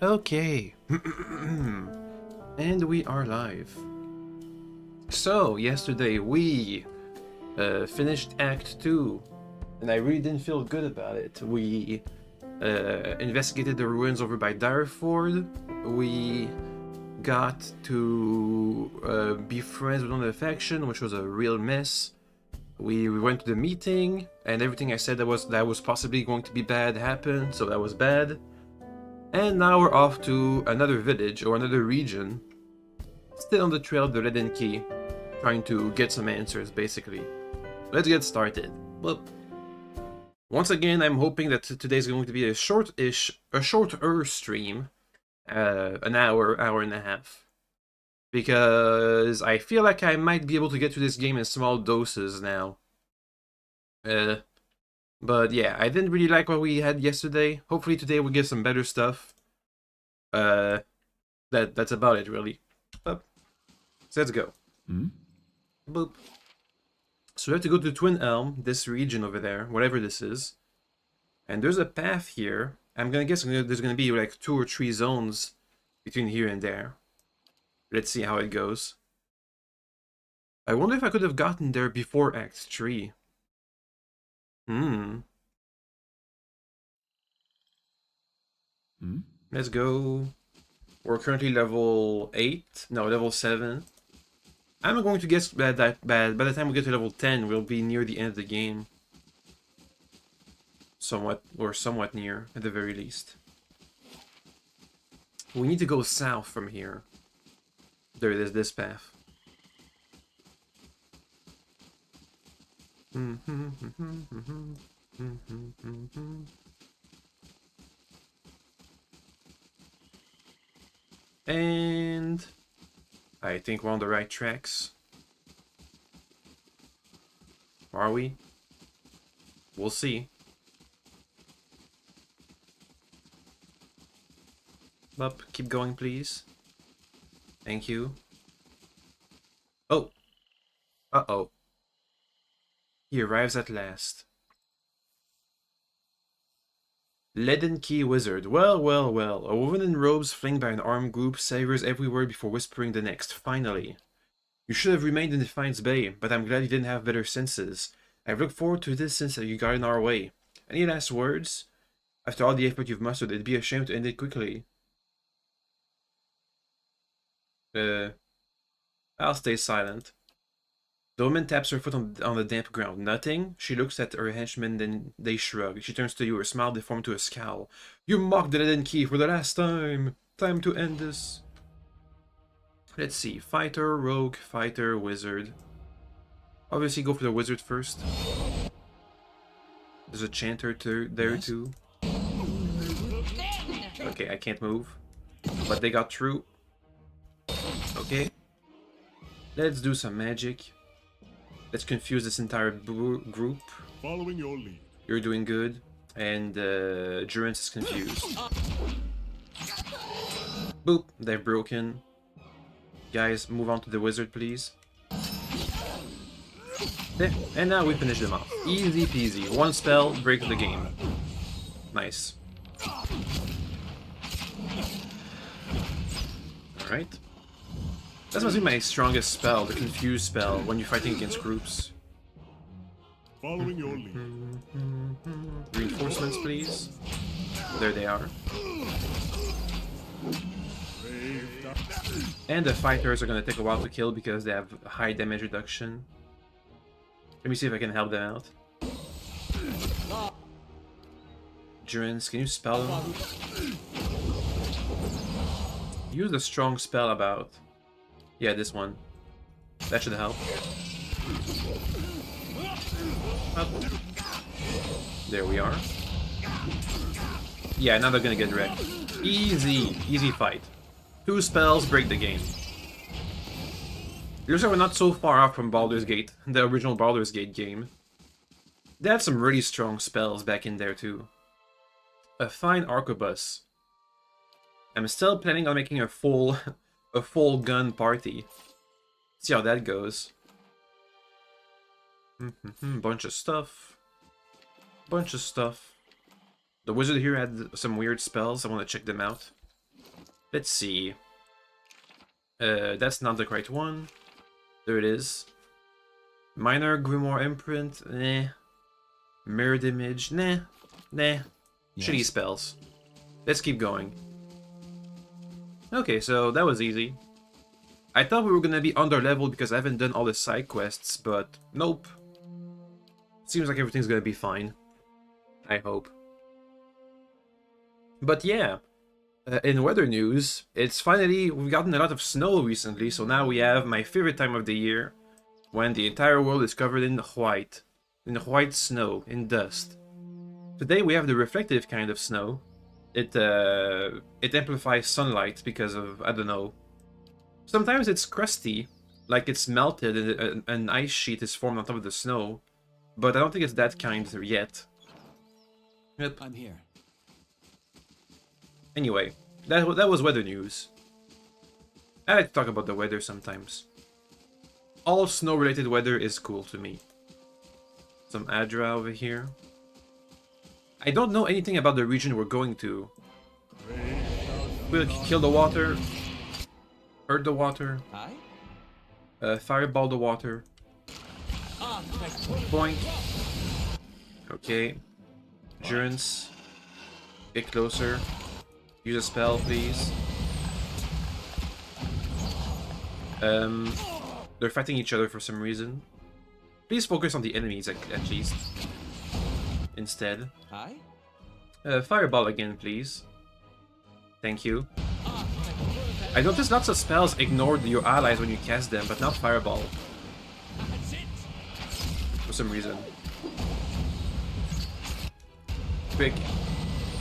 Okay. And we are live. So, yesterday we finished Act 2, and I really didn't feel good about it. We investigated the ruins over by Direford. We got to be friends with one of the faction, which was a real mess. We went to the meeting, and everything I said that was possibly going to be bad happened, so that was bad. And now we're off to another village or another region, still on the trail of the Leaden Key, trying to get some answers, basically. Let's get started. Well, once again, I'm hoping that today's going to be a shorter stream, an hour and a half, because I feel like I might be able to get to this game in small doses now. But yeah, I didn't really like what we had yesterday. Hopefully today we'll get some better stuff. That's about it, really. So let's go. Boop. So we have to go to Twin Elm, this region over there, whatever this is. And there's a path here. I'm gonna guess there's gonna be like 2 or 3 zones between here and there. Let's see how it goes. I wonder if I could have gotten there before Act 3. Let's go. We're currently level 8. No, level 7. I'm going to guess that by the time we get to level 10, we'll be near the end of the game. Somewhat near, at the very least. We need to go south from here. There it is, this path. And I think we're on the right tracks. Are we? We'll see. Up, keep going, please. Thank you. Oh. Uh-oh. He arrives at last. Leaden Key Wizard. Well, well, well. A woman in robes flanked by an armed group savors every word before whispering the next. Finally. You should have remained in Defiance Bay, but I'm glad you didn't have better senses. I've looked forward to this since you got in our way. Any last words? After all the effort you've mustered, it'd be a shame to end it quickly. I'll stay silent. The woman taps her foot on the damp ground. Nothing? She looks at her henchmen, then they shrug. She turns to you, her smile deformed to a scowl. You mocked the Leaden Key for the last time! Time to end this. Let's see. Fighter, rogue, fighter, wizard. Obviously go for the wizard first. There's a chanter there too. Okay, I can't move. But they got through. Okay. Let's do some magic. Let's confuse this entire group. Following your lead. You're doing good. And Durance is confused. Boop, they're broken. Guys, move on to the wizard, please. There, and now we finish them off. Easy peasy. One spell, break the game. Nice. Alright. That must be my strongest spell, the confuse spell, when you're fighting against groups. Following your lead. Reinforcements, please. There they are. And the fighters are gonna take a while to kill because they have high damage reduction. Let me see if I can help them out. Durance, can you spell them? Use a strong spell about. Yeah, this one. That should help. Up. There we are. Yeah, now they're gonna get wrecked. Easy, easy fight. 2 spells, break the game. Looks like we're not so far off from Baldur's Gate, the original Baldur's Gate game. They had some really strong spells back in there too. A fine arquebus. I'm still planning on making a full gun party. See how that goes. Bunch of stuff. The wizard here had some weird spells. I want to check them out. Let's see. That's not the correct one. There it is. Minor Grimoire Imprint, nah. Mirrored Image, nah. Nah. Yes. Shitty spells. Let's keep going. Okay, so that was easy. I thought we were gonna be under leveled because I haven't done all the side quests, but nope. Seems like everything's gonna be fine. I hope. But yeah, in weather news, it's finally, we've gotten a lot of snow recently, so now we have my favorite time of the year, when the entire world is covered in white snow, in dust. Today we have the reflective kind of snow. It amplifies sunlight because of, I don't know. Sometimes it's crusty, like it's melted and an ice sheet is formed on top of the snow, but I don't think it's that kind yet. Yep. I'm here. Anyway, that was weather news. I like to talk about the weather sometimes. All snow-related weather is cool to me. Some Adra over here. I don't know anything about the region we're going to. We'll kill the water. Hurt the water. Hi. Fireball the water. Point. Okay. Endurance. Get closer. Use a spell, please. They're fighting each other for some reason. Please focus on the enemies at least. Instead. Hi. Fireball again, please. Thank you. I noticed lots of spells ignored your allies when you cast them, but not Fireball. For some reason. Quick.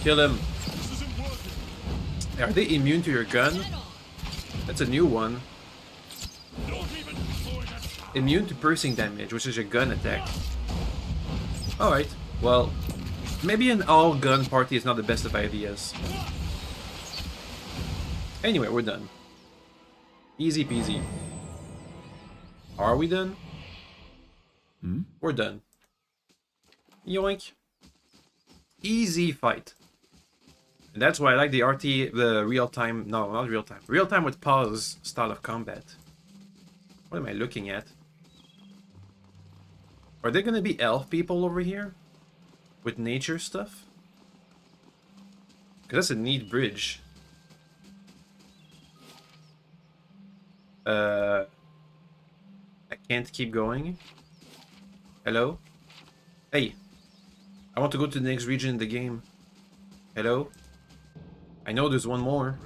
Kill him. Are they immune to your gun? That's a new one. Immune to piercing damage, which is a gun attack. Alright, well, maybe an all-gun party is not the best of ideas. Anyway, we're done. Easy peasy. Are we done? We're done. Yoink. Easy fight. And that's why I like the the real-time, no, not real-time. Real-time with pause style of combat. What am I looking at? Are there gonna be elf people over here? With nature stuff? Because that's a neat bridge. I can't keep going. Hello? Hey. I want to go to the next region in the game. Hello? I know there's one more.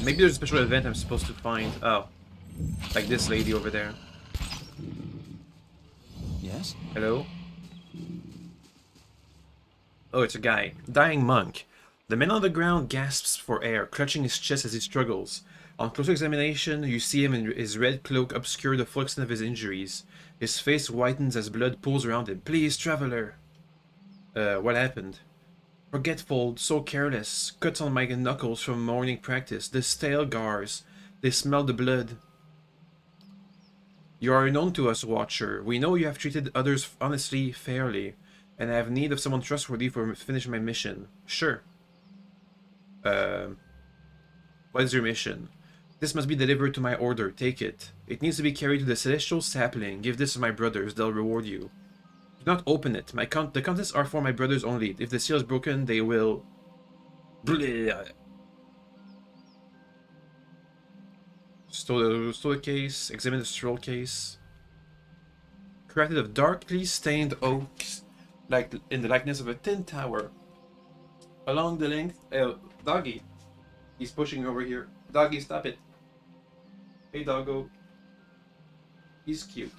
Maybe there's a special event I'm supposed to find. Oh. Like this lady over there. Yes. Hello? Oh, it's a guy. Dying monk. The man on the ground gasps for air, clutching his chest as he struggles. On closer examination, you see him in his red cloak obscure the full extent of his injuries. His face whitens as blood pools around him. Please, traveler! What happened? Forgetful, so careless. Cuts on my knuckles from morning practice. The stale scars. They smell the blood. You are known to us, Watcher. We know you have treated others honestly, fairly, and I have need of someone trustworthy for finish my mission. Sure. What is your mission? This must be delivered to my order. Take it. It needs to be carried to the Celestial Sapling. Give this to my brothers. They'll reward you. Do not open it. The contents are for my brothers only. If the seal is broken, they will... Bleh. Stole the case. Examine the scroll case. Crafted of darkly stained oaks, like in the likeness of a tin tower. Along the length... Doggy. He's pushing over here. Doggy, stop it. Hey, doggo. He's cute.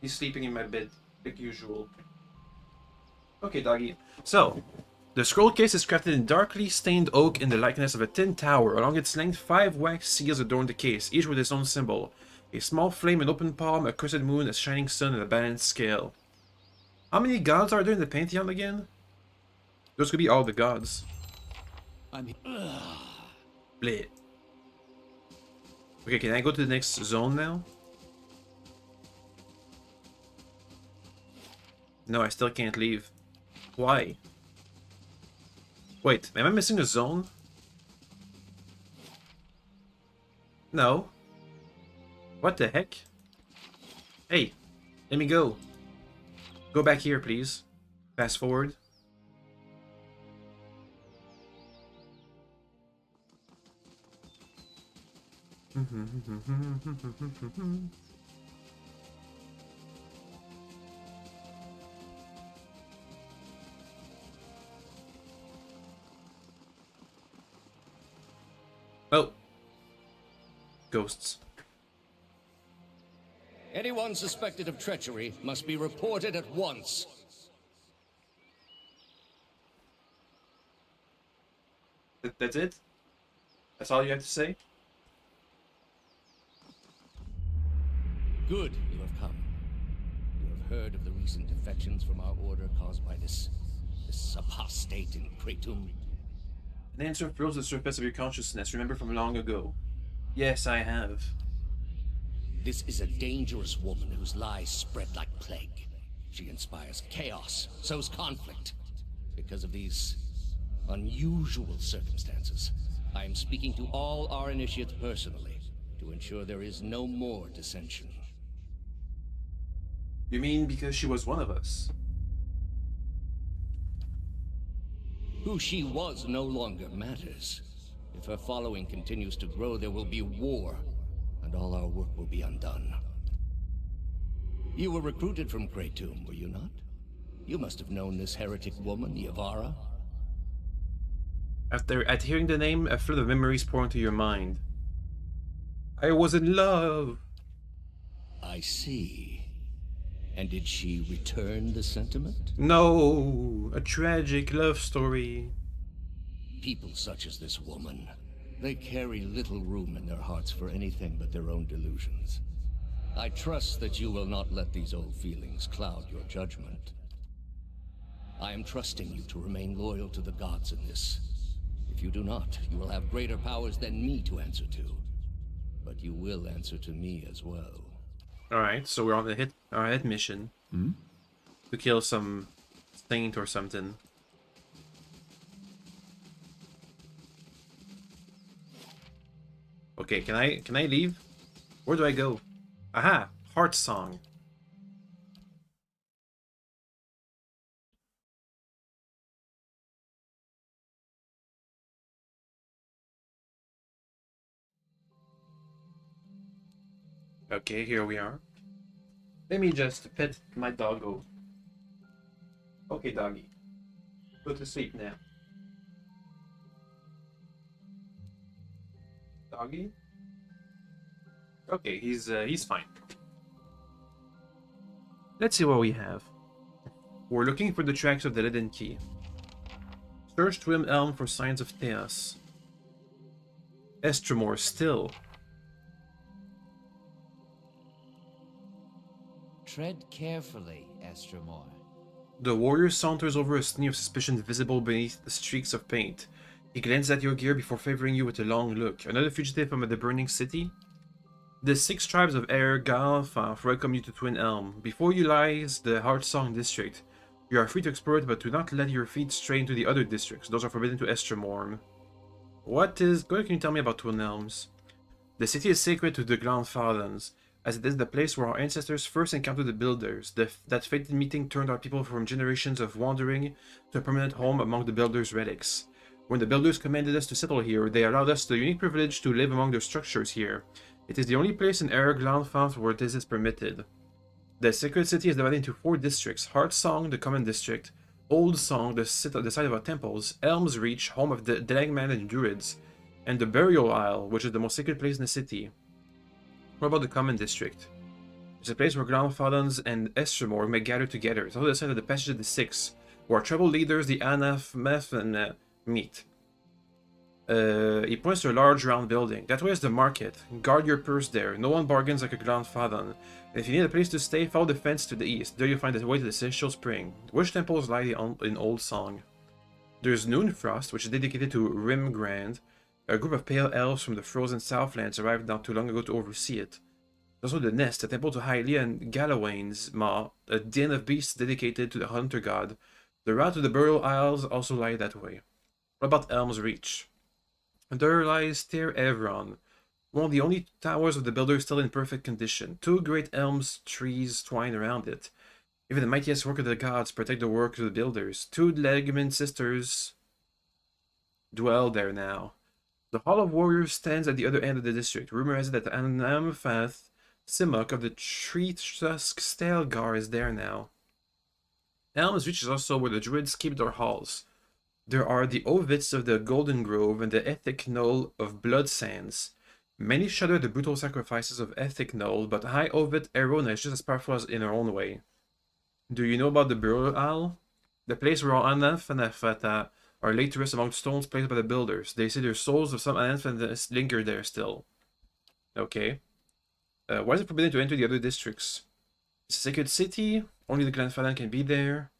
He's sleeping in my bed, like usual. Okay, doggy. So, the scroll case is crafted in darkly stained oak in the likeness of a tin tower. Along its length, 5 wax seals adorn the case, each with its own symbol. A small flame, an open palm, a crescent moon, a shining sun, and a balanced scale. How many gods are there in the Pantheon again? Those could be all the gods. I'm here. Bleh. Okay, can I go to the next zone now? No, I still can't leave. Why? Wait, am I missing a zone? No. What the heck? Hey, let me go. Go back here, please. Fast forward. Oh. Ghosts. Anyone suspected of treachery must be reported at once. That's it? That's all you have to say? Good, you have come. You have heard of the recent defections from our order caused by this apostate in Kratom. An answer fills the surface of your consciousness, remember from long ago. Yes, I have. This is a dangerous woman whose lies spread like plague. She inspires chaos, sows conflict. Because of these unusual circumstances, I am speaking to all our initiates personally to ensure there is no more dissension. You mean because she was one of us? Who she was no longer matters. If her following continues to grow, there will be war, and all our work will be undone. You were recruited from Kratom, were you not? You must have known this heretic woman, Yavara. At hearing the name, a flood of memories pour into your mind. I was in love! I see. And did she return the sentiment? No! A tragic love story. People such as this woman, they carry little room in their hearts for anything but their own delusions. I trust that you will not let these old feelings cloud your judgment. I am trusting you to remain loyal to the gods in this. If you do not, you will have greater powers than me to answer to. But you will answer to me as well. Alright, so we're on the hit mission. To kill some saint or something. Okay, can I leave? Where do I go? Aha! Heart Song. Okay, here we are. Let me just pet my doggo. Okay, doggy. Go to sleep now. Doggy? Okay, he's fine. Let's see what we have. We're looking for the tracks of the Leaden Key. Search Twin Elm for signs of Theos. Estremor still. Tread carefully, Estremor. The warrior saunters over a sneer of suspicion visible beneath the streaks of paint. He glances at your gear before favoring you with a long look. Another fugitive from the burning city? The 6 tribes of Air Galfaf welcome you to Twin Elm. Before you lies the Heartsong district. You are free to explore it, but do not let your feet stray into the other districts. Those are forbidden to Estremor. Can you tell me about Twin Elms? The city is sacred to the Glanfadans, as it is the place where our ancestors first encountered the Builders. That fated meeting turned our people from generations of wandering to a permanent home among the Builders' relics. When the Builders commanded us to settle here, they allowed us the unique privilege to live among their structures here. It is the only place in Air Glanfaf where this is permitted. The sacred city is divided into 4 districts: Heartsong, the common district; Old Song, the site of our temples; Elm's Reach, home of the Delagman and Druids; and the Burial Isle, which is the most sacred place in the city. What about the common district? It's a place where Glanfadans and Estremor may gather together. It's on the side of the Passage of the Six, where tribal leaders, the Anaf, Meth, and meet. He points to a large round building. That way is the market. Guard your purse there. No one bargains like a Glanfadan. And if you need a place to stay, follow the fence to the east. There you'll find the way to the Celestial Spring. Which temples lie in Old Song? There's Noonfrost, which is dedicated to Rimgrand. A group of pale elves from the frozen Southlands arrived not too long ago to oversee it. There's also the Nest, a temple to Hylia and Galawain's Maw, a den of beasts dedicated to the hunter god. The route to the Burial Isles also lie that way. What about Elm's Reach? There lies Tir Evron, one of the only towers of the builders still in perfect condition. 2 great elms trees twine around it. Even the mightiest work of the gods protect the work of the builders. 2 Legman sisters dwell there now. The Hall of Warriors stands at the other end of the district. Rumor has it that Anamfath Simok of the Tree Tusk Stelgar is there now. Elm's Reach is also where the druids keep their halls. There are the Ovits of the Golden Grove and the Ethic Knoll of Blood Sands. Many shudder the brutal sacrifices of Ethic Knoll, but High Ovid Erona is just as powerful as in her own way. Do you know about the Burial? The place where all Anaf and Afata are laid to rest among stones placed by the builders. They say their souls of some Anaf linger there still. Okay. Why is it forbidden to enter the other districts? It's a sacred city. Only the Glenfarran can be there.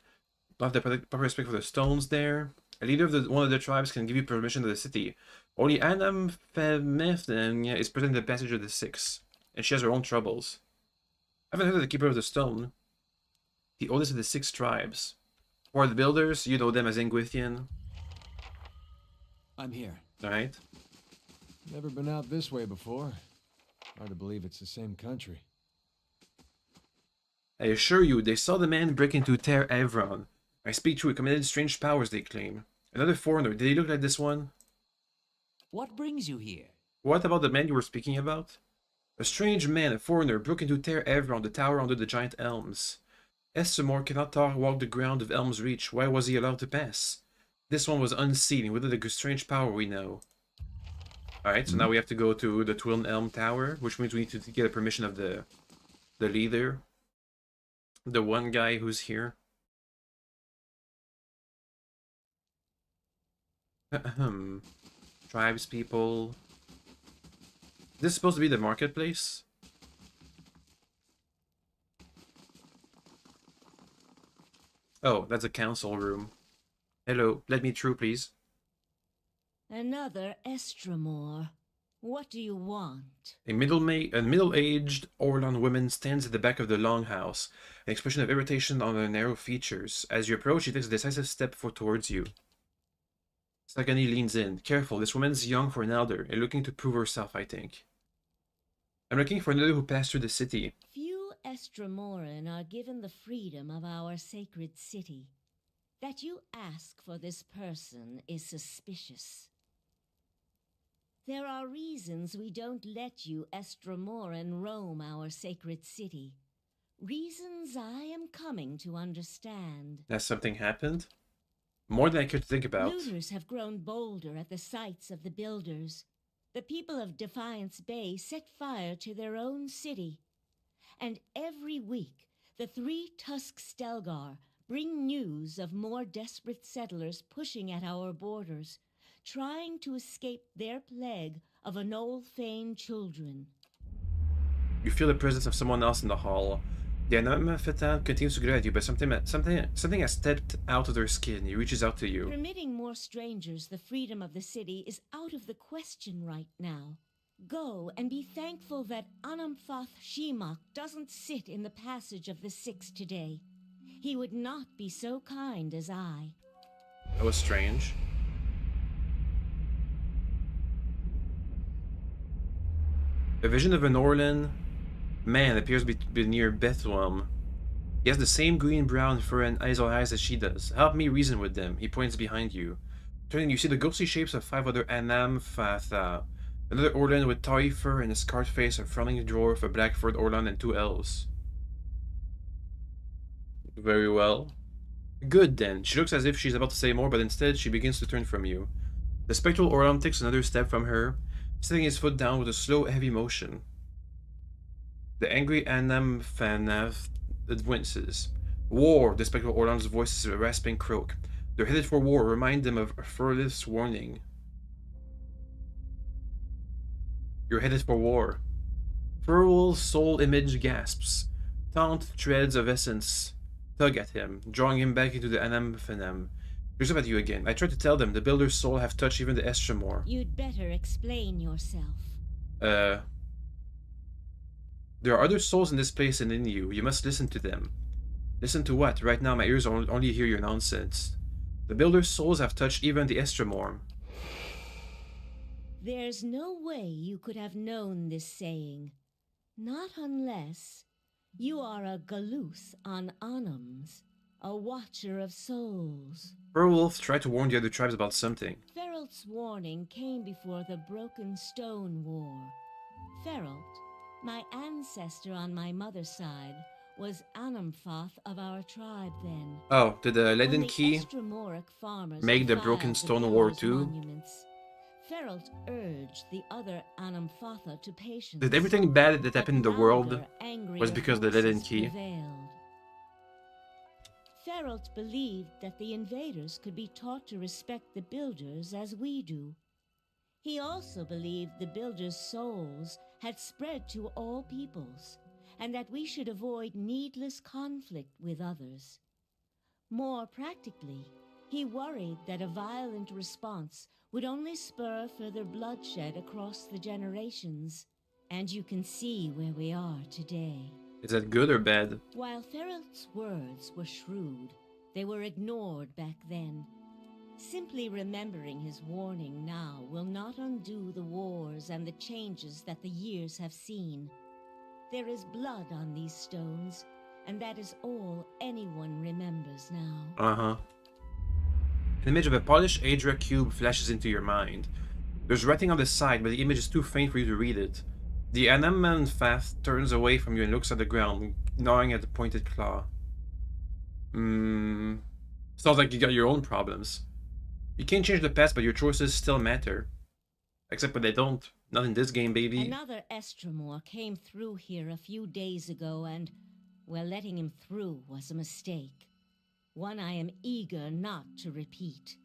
Don't have the proper respect for the stones there. A leader of one of the tribes can give you permission to the city. Only Anam Femethn is present in the passage of the Six, and she has her own troubles. I haven't heard of the Keeper of the Stone. The oldest of the 6 tribes. Who are the builders? You know them as Ingwithian. I'm here. Alright. Never been out this way before. Hard to believe it's the same country. I assure you, they saw the man break into Tir Evron. I speak true, he committed strange powers, they claim. Another foreigner, did he look like this one? What brings you here? What about the man you were speaking about? A strange man, a foreigner, broke into Tir Evron, the tower under the giant elms. Estramor cannot walk the ground of Elm's Reach. Why was he allowed to pass? This one was unseen, with a strange power we know. Alright, so now we have to go to the Twin Elm Tower, which means we need to get a permission of the leader. The one guy who's here. Tribes people. This is supposed to be the marketplace? Oh, that's a council room. Hello, let me through, please. Another Estramor. What do you want? A middle-aged Orlan woman stands at the back of the longhouse, an expression of irritation on her narrow features. As you approach, she takes a decisive step towards you. Sagani leans in. Careful, this woman's young for an elder, and looking to prove herself, I think. I'm looking for another who passed through the city. Few Estramoran are given the freedom of our sacred city. That you ask for this person is suspicious. There are reasons we don't let you Estramoran roam our sacred city. Reasons I am coming to understand. Has something happened? More than I could think about. Looters have grown bolder at the sites of the builders. The people of Defiance Bay set fire to their own city. And every week, the 3 Tusk Stelgar bring news of more desperate settlers pushing at our borders, trying to escape their plague of Anolfane children. You feel the presence of someone else in the hall. The Anamafetan continues to glare at you, but something has stepped out of their skin. He reaches out to you. Permitting more strangers the freedom of the city is out of the question right now. Go and be thankful that Anamfath Shimak doesn't sit in the passage of the Six today. He would not be so kind as I. That was strange. A vision of an Orlan man appears to be near Bethlehem. He has the same green-brown fur and hazel eyes as she does. Help me reason with them. He points behind you. Turning, you see the ghostly shapes of 5 other Anamfatha. Another Orlan with tarry fur and a scarred face, a frowning dwarf, a black-furred Orlan, and 2 elves. Very well. Good then. She looks as if she's about to say more, but instead she begins to turn from you. The spectral Orlan takes another step from her, setting his foot down with a slow, heavy motion. The angry Anamfanath winces. War! The spectral Orlan's voice is a rasping croak. They're headed for war. Remind them of Furlith's warning. You're headed for war. Furl's soul image gasps. Taunt threads of essence tug at him, drawing him back into the Anamfanam. Looks up at you again. I tried to tell them the Builder's soul have touched even the Estramor. You'd better explain yourself. There are other souls in this place and in you. You must listen to them. Listen to what? Right now my ears only hear your nonsense. The Builder's souls have touched even the Estremorn. There's no way you could have known this saying. Not unless you are a Galuth on Anums, a watcher of souls. Beowulf tried to warn the other tribes about something. Feralt's warning came before the Broken Stone War. Feralt, my ancestor on my mother's side, was Anumfoth of our tribe then. Oh, did the When Leaden the Key Estremoric farmers make the defiled Broken Stone War Builders' too? monuments, Feralt urged the other Anumfotha to patience. Did everything bad that but happened in the world louder, angrier was because of the Leaden voices Key? prevailed. Feralt believed that the invaders could be taught to respect the Builders as we do. He also believed the Builders' souls had spread to all peoples, and that we should avoid needless conflict with others. More practically, he worried that a violent response would only spur further bloodshed across the generations. And you can see where we are today. Is that good or bad? While Feralt's words were shrewd, they were ignored back then. Simply remembering his warning now will not undo the wars and the changes that the years have seen. There is blood on these stones, and that is all anyone remembers now. Uh-huh. An image of a polished Adra cube flashes into your mind. There's writing on the side, but the image is too faint for you to read it. The Anumfoth turns away from you and looks at the ground, gnawing at the pointed claw. Sounds like you got your own problems. You can't change the past, but your choices still matter. Except when they don't. Not in this game, baby. Another Estremor came through here a few days ago, and, well, letting him through was a mistake. One I am eager not to repeat.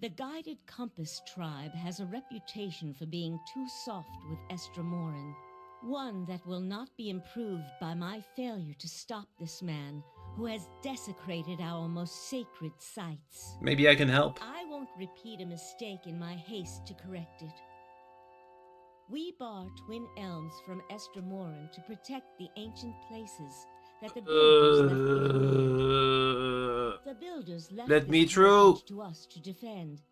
The Guided Compass tribe has a reputation for being too soft with Estremoran. One that will not be improved by my failure to stop this man, who has desecrated our most sacred sites. Maybe I can help. I won't repeat a mistake in my haste to correct it. We bar Twin Elms from Estremoran to protect the ancient places that the Builders left behind. The Builders left Let this me through. heritage to us to defend,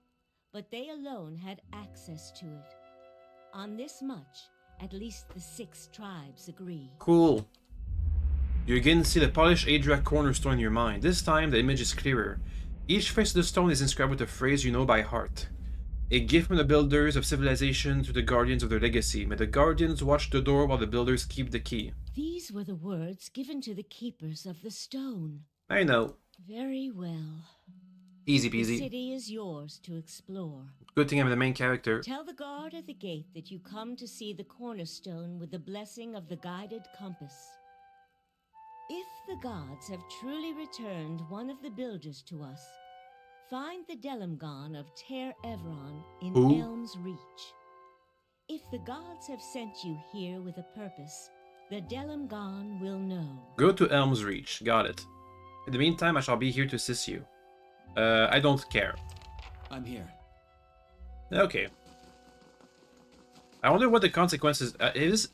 but they alone had access to it. On this much, at least the 6 tribes agree. Cool. You again see the polished Adra cornerstone in your mind. This time, the image is clearer. Each face of the stone is inscribed with a phrase you know by heart. A gift from the Builders of civilization to the guardians of their legacy. May the guardians watch the door while the Builders keep the key. These were the words given to the keepers of the stone. I know. Very well. Easy The peasy. city is yours to explore. Good thing I'm the main character. Tell the guard at the gate that you come to see the cornerstone with the blessing of the Guided Compass. If the gods have truly returned one of the Builders to us, find the Delimgon of Ter Evron in Who? Elm's Reach. If the gods have sent you here with a purpose, the Delimgon will know. Go to Elm's Reach. Got it. In the meantime, I shall be here to assist you. I don't care. I'm here. Okay. I wonder what the consequences is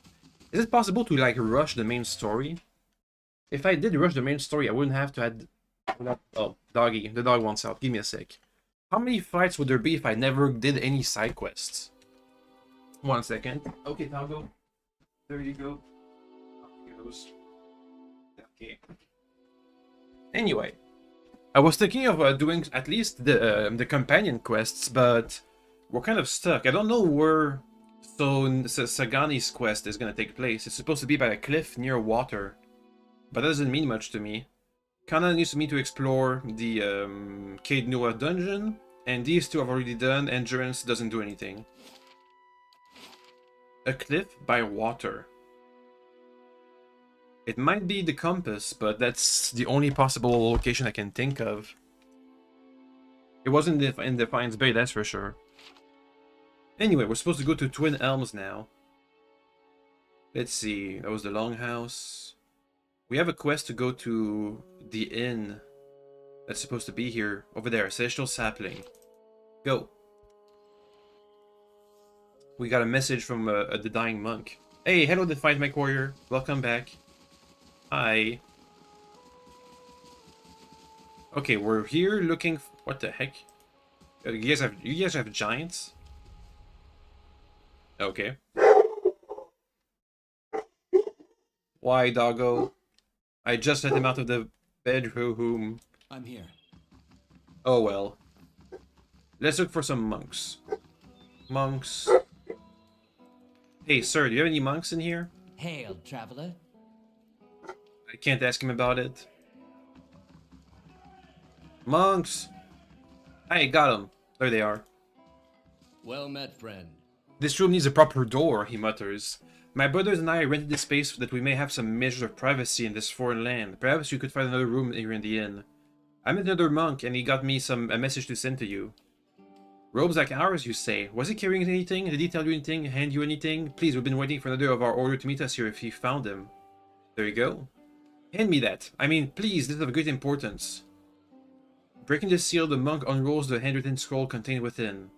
it possible to like rush the main story? If I did rush the main story, I wouldn't have to add. Oh, doggy, the dog wants out. Give me a sec. How many fights would there be if I never did any side quests? 1 second. Okay, Tango. There you go. Up he goes. Okay. Anyway, I was thinking of doing at least the companion quests, but we're kind of stuck. I don't know where Sagani's quest is gonna take place. It's supposed to be by a cliff near water, but that doesn't mean much to me. Kinda needs me to explore the Caed Nua dungeon, and these two I've already done. Endurance doesn't do anything. A cliff by water. It might be the compass, but that's the only possible location I can think of. It wasn't in Defiance Bay, that's for sure. Anyway, we're supposed to go to Twin Elms now. Let's see, that was the Longhouse. We have a quest to go to the inn that's supposed to be here. Over there, Celestial Sapling. Go. We got a message from the dying monk. Hey, hello Defiant Mech Warrior. Welcome back. Hi. Okay, we're here looking What the heck? You guys have giants? Okay. Why, doggo? I just let him out of the bedroom. I'm here. Oh well. Let's look for some monks. Monks. Hey, sir, do you have any monks in here? Hail, traveler. I can't ask him about it. Monks! Hey, got them. There they are. Well met, friend. This room needs a proper door, he mutters. My brothers and I rented this space so that we may have some measure of privacy in this foreign land. Perhaps you could find another room here in the inn. I met another monk, and he got me a message to send to you. Robes like ours, you say? Was he carrying anything? Did he tell you anything? Hand you anything? Please, we've been waiting for another of our order to meet us here if he found him. There you go. Hand me that. I mean, please, this is of great importance. Breaking the seal, the monk unrolls the handwritten scroll contained within.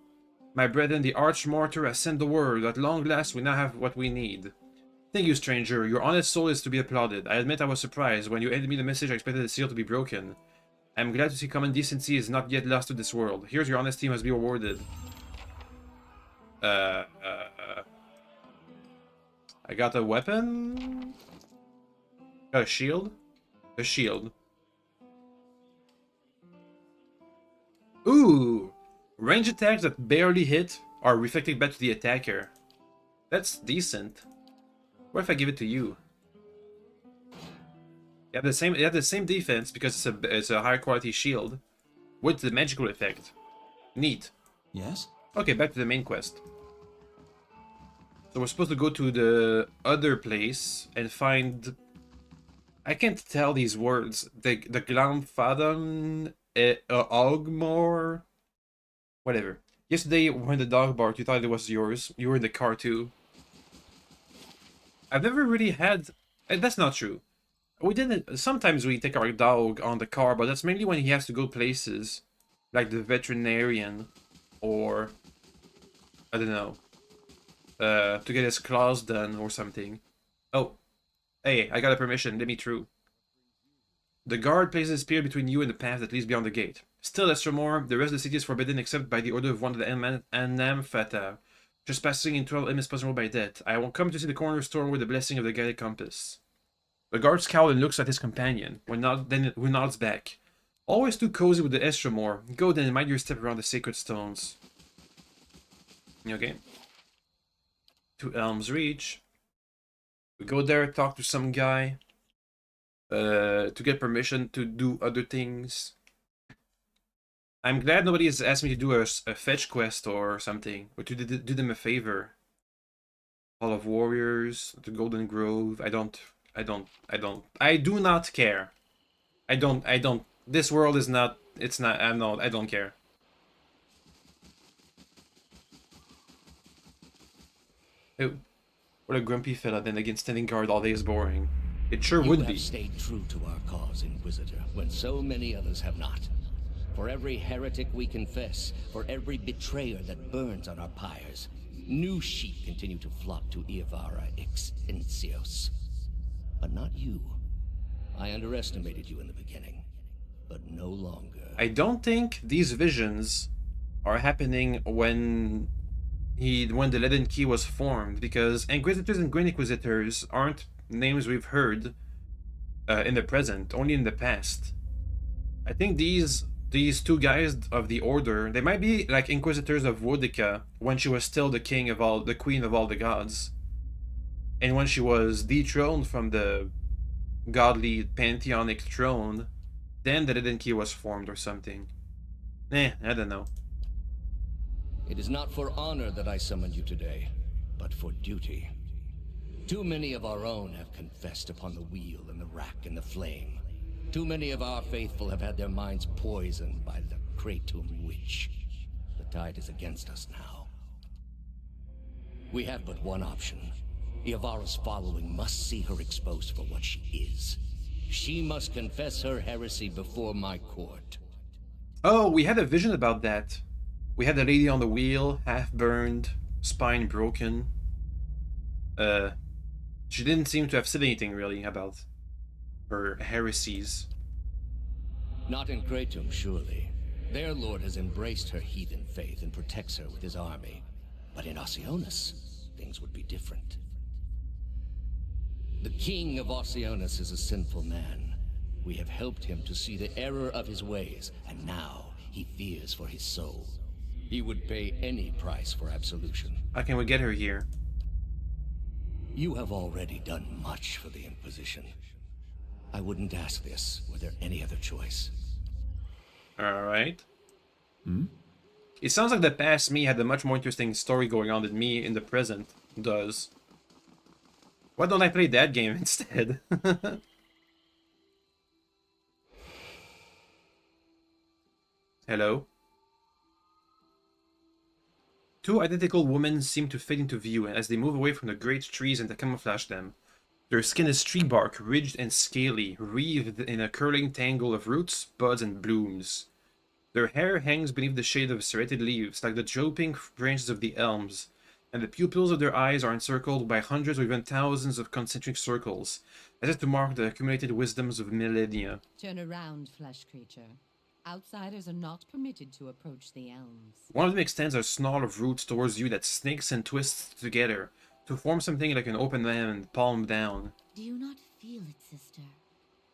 My brethren, the arch-martyr has sent the word. At long last, we now have what we need. Thank you, stranger. Your honest soul is to be applauded. I admit I was surprised. When you handed me the message, I expected the seal to be broken. I am glad to see common decency is not yet lost to this world. Here's your honesty must be rewarded. I got a weapon? Got a shield? A shield. Ooh! Range attacks that barely hit are reflected back to the attacker. That's decent. What if I give it to you? You have the same defense because it's a higher quality shield with the magical effect. Neat. Yes? Okay, back to the main quest. So we're supposed to go to the other place and find... I can't tell these words. The Glamfadan Ogmore... Whatever. Yesterday, when the dog barked, you thought it was yours. You were in the car too. I've never really had... That's not true. We didn't... Sometimes we take our dog on the car, but that's mainly when he has to go places. Like the veterinarian. Or... I don't know. To get his claws done or something. Oh. Hey, I got a permission. Let me through. The guard places his spear between you and the path that leads beyond the gate. Still, Estromor, the rest of the city is forbidden except by the order of one of the Anamfata. Trespassing into Twelm is punishable by death. I will come to see the corner store with the blessing of the guided compass. The guard scowls and looks at his companion, who nods back. Always too cozy with the Estromor. Go then and mind your step around the sacred stones. Okay. To Elm's Reach. We go there, talk to some guy. To get permission to do other things. I'm glad nobody has asked me to do a fetch quest or something, or to do them a favor. Hall of Warriors, the Golden Grove. I do not care. I don't. This world is not. It's not. I don't care. Ew. What a grumpy fella. Then again, standing guard all day is boring. It sure would be. You have stayed true to our cause, Inquisitor, when so many others have not. For every heretic we confess, for every betrayer that burns on our pyres, new sheep continue to flock to Iavara ex Incios. But not you. I underestimated you in the beginning, but no longer. I don't think these visions are happening when the Leaden Key was formed, because Inquisitors and Grand Inquisitors aren't names we've heard in the present, only in the past. I think these two guys of the Order, they might be like Inquisitors of Wodica when she was still the queen of all the gods. And when she was dethroned from the godly pantheonic throne, then the Leaden Key was formed or something. I don't know. It is not for honor that I summoned you today, but for duty. Too many of our own have confessed upon the wheel and the rack and the flame. Too many of our faithful have had their minds poisoned by the Kratom witch. The tide is against us now. We have but one option. Iavara's following must see her exposed for what she is. She must confess her heresy before my court. Oh, we had a vision about that. We had the lady on the wheel, half burned, spine broken. She didn't seem to have said anything really about her heresies. Not in Kratom, surely. Their lord has embraced her heathen faith and protects her with his army. But in Oceanus, things would be different. The king of Oceanus is a sinful man. We have helped him to see the error of his ways, and now he fears for his soul. He would pay any price for absolution. How can we get her here? You have already done much for the Inquisition. I wouldn't ask this were there any other choice. Alright. It sounds like the past me had a much more interesting story going on than me in the present does. Why don't I play that game instead? Hello? Two identical women seem to fade into view as they move away from the great trees and to camouflage them. Their skin is tree bark, ridged and scaly, wreathed in a curling tangle of roots, buds, and blooms. Their hair hangs beneath the shade of serrated leaves, like the drooping branches of the elms, and the pupils of their eyes are encircled by hundreds or even thousands of concentric circles, as if to mark the accumulated wisdoms of millennia. Turn around, flesh creature. Outsiders are not permitted to approach the elms. One of them extends a snarl of roots towards you that snakes and twists together, to form something like an open hand, palm down. Do you not feel it, sister?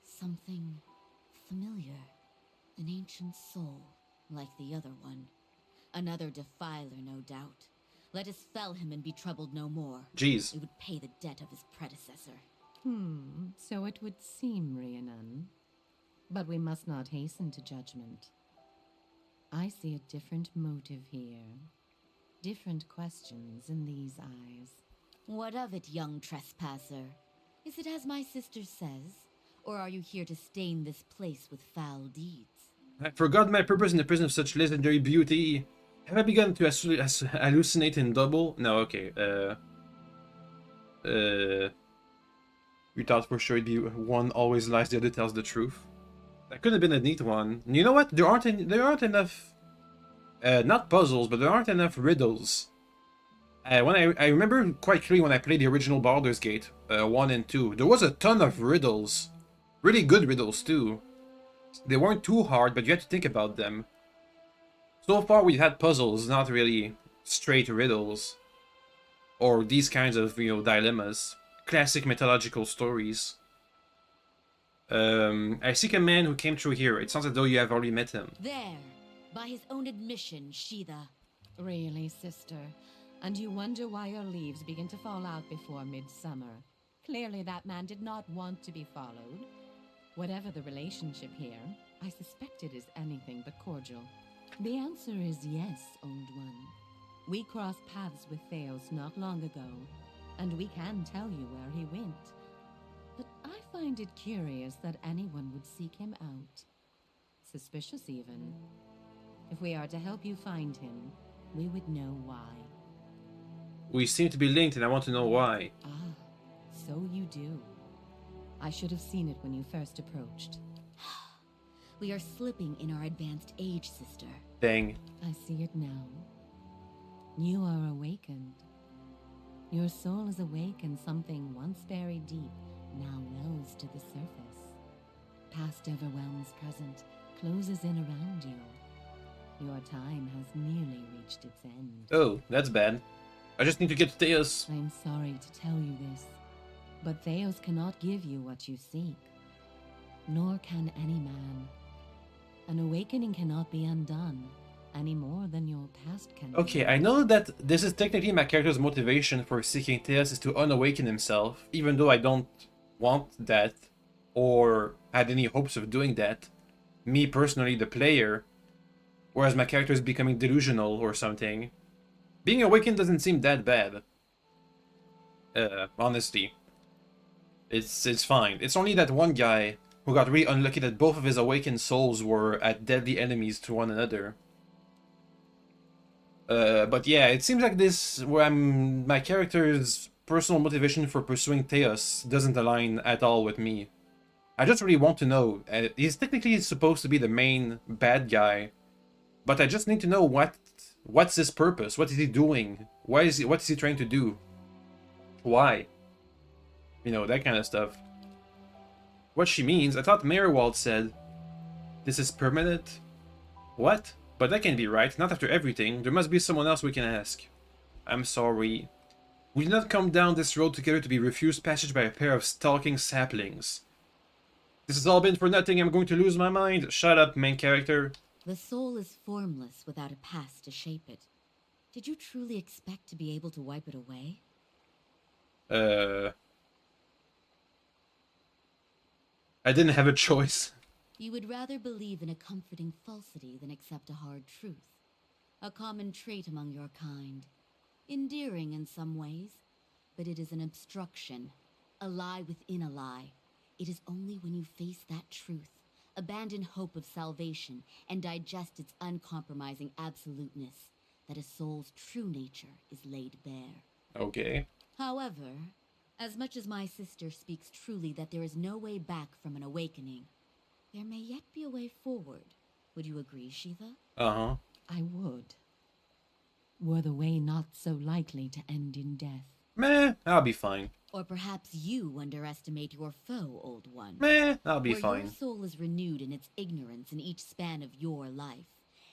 Something familiar. An ancient soul, like the other one. Another defiler, no doubt. Let us fell him and be troubled no more. Jeez. It would pay the debt of his predecessor. So it would seem, Rhiannon. But we must not hasten to judgment. I see a different motive here. Different questions in these eyes. What of it, young trespasser? Is it as my sister says? Or are you here to stain this place with foul deeds? I forgot my purpose in the prison of such legendary beauty. Have I begun to hallucinate in double? No, okay. You thought for sure it'd be one always lies, the other tells the truth. That could have been a neat one. You know what? There aren't enough, not puzzles, but there aren't enough riddles. I remember quite clearly when I played the original Baldur's Gate 1 and 2, there was a ton of riddles. Really good riddles too. They weren't too hard, but you had to think about them. So far we've had puzzles, not really straight riddles. Or these kinds of, dilemmas. Classic mythological stories. I seek a man who came through here. It sounds as though you have already met him. There, by his own admission, Sheetha. Really, sister? And you wonder why your leaves begin to fall out before midsummer. Clearly that man did not want to be followed. Whatever the relationship here, I suspect it is anything but cordial. The answer is yes, old one. We crossed paths with Theos not long ago, and we can tell you where he went. But I find it curious that anyone would seek him out. Suspicious, even. If we are to help you find him, we would know why. We seem to be linked, and I want to know why. Ah, so you do. I should have seen it when you first approached. We are slipping in our advanced age, sister. Dang. I see it now. You are awakened. Your soul is awake, and something once buried deep now wells to the surface. Past overwhelms present, closes in around you. Your time has nearly reached its end. Oh, that's bad. I just need to get to Theos. I'm sorry to tell you this, but Theos cannot give you what you seek. Nor can any man. An awakening cannot be undone, any more than your past can be. Okay, I know that this is technically my character's motivation for seeking Theos is to unawaken himself, even though I don't want that, or had any hopes of doing that. Me personally, the player, whereas my character is becoming delusional or something. Being awakened doesn't seem that bad. Honestly. It's fine. It's only that one guy who got really unlucky that both of his awakened souls were at deadly enemies to one another. But yeah, it seems like this, where my character's personal motivation for pursuing Theos doesn't align at all with me. I just really want to know. He's technically supposed to be the main bad guy, but I just need to know what's his purpose? What is he doing? What is he trying to do? Why? You know, that kind of stuff. What she means, I thought Meyerwald said, this is permanent. What? But that can't be right. Not after everything. There must be someone else we can ask. I'm sorry. We did not come down this road together to be refused passage by a pair of stalking saplings. This has all been for nothing. I'm going to lose my mind. Shut up, main character. The soul is formless without a past to shape it. Did you truly expect to be able to wipe it away? I didn't have a choice. You would rather believe in a comforting falsity than accept a hard truth. A common trait among your kind. Endearing in some ways, but it is an obstruction. A lie within a lie. It is only when you face that truth, abandon hope of salvation, and digest its uncompromising absoluteness, that a soul's true nature is laid bare. Okay. However, as much as my sister speaks truly that there is no way back from an awakening, there may yet be a way forward. Would you agree, Shiva? Uh-huh. I would. Were the way not so likely to end in death. Meh, I'll be fine. Or perhaps you underestimate your foe, old one. Meh, I'll be Where fine. your soul is renewed in its ignorance in each span of your life,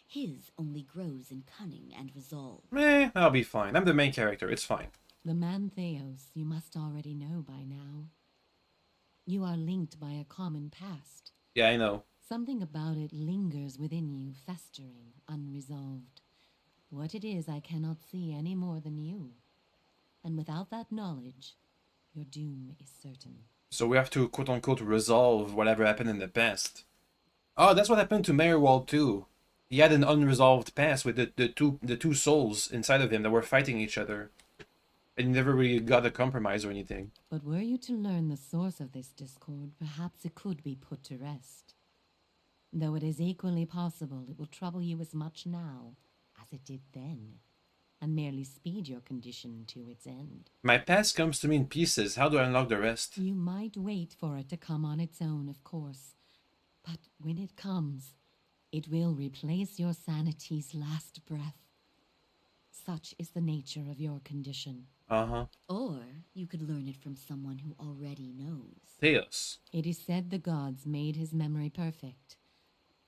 his only grows in cunning and resolve. Meh, I'll be fine. I'm the main character. It's fine. The man Theos you must already know by now. You are linked by a common past. Yeah, I know. Something about it lingers within you, festering, unresolved. What it is I cannot see any more than you. And without that knowledge, your doom is certain. So we have to quote-unquote resolve whatever happened in the past. Oh, that's what happened to Meyerwald too. He had an unresolved past with the two souls inside of him that were fighting each other. And he never really got a compromise or anything. But were you to learn the source of this discord, perhaps it could be put to rest. Though it is equally possible it will trouble you as much now as it did then, and merely speed your condition to its end. My past comes to me in pieces. How do I unlock the rest? You might wait for it to come on its own, of course. But when it comes, it will replace your sanity's last breath. Such is the nature of your condition. Uh-huh. Or you could learn it from someone who already knows. Theos. It is said the gods made his memory perfect,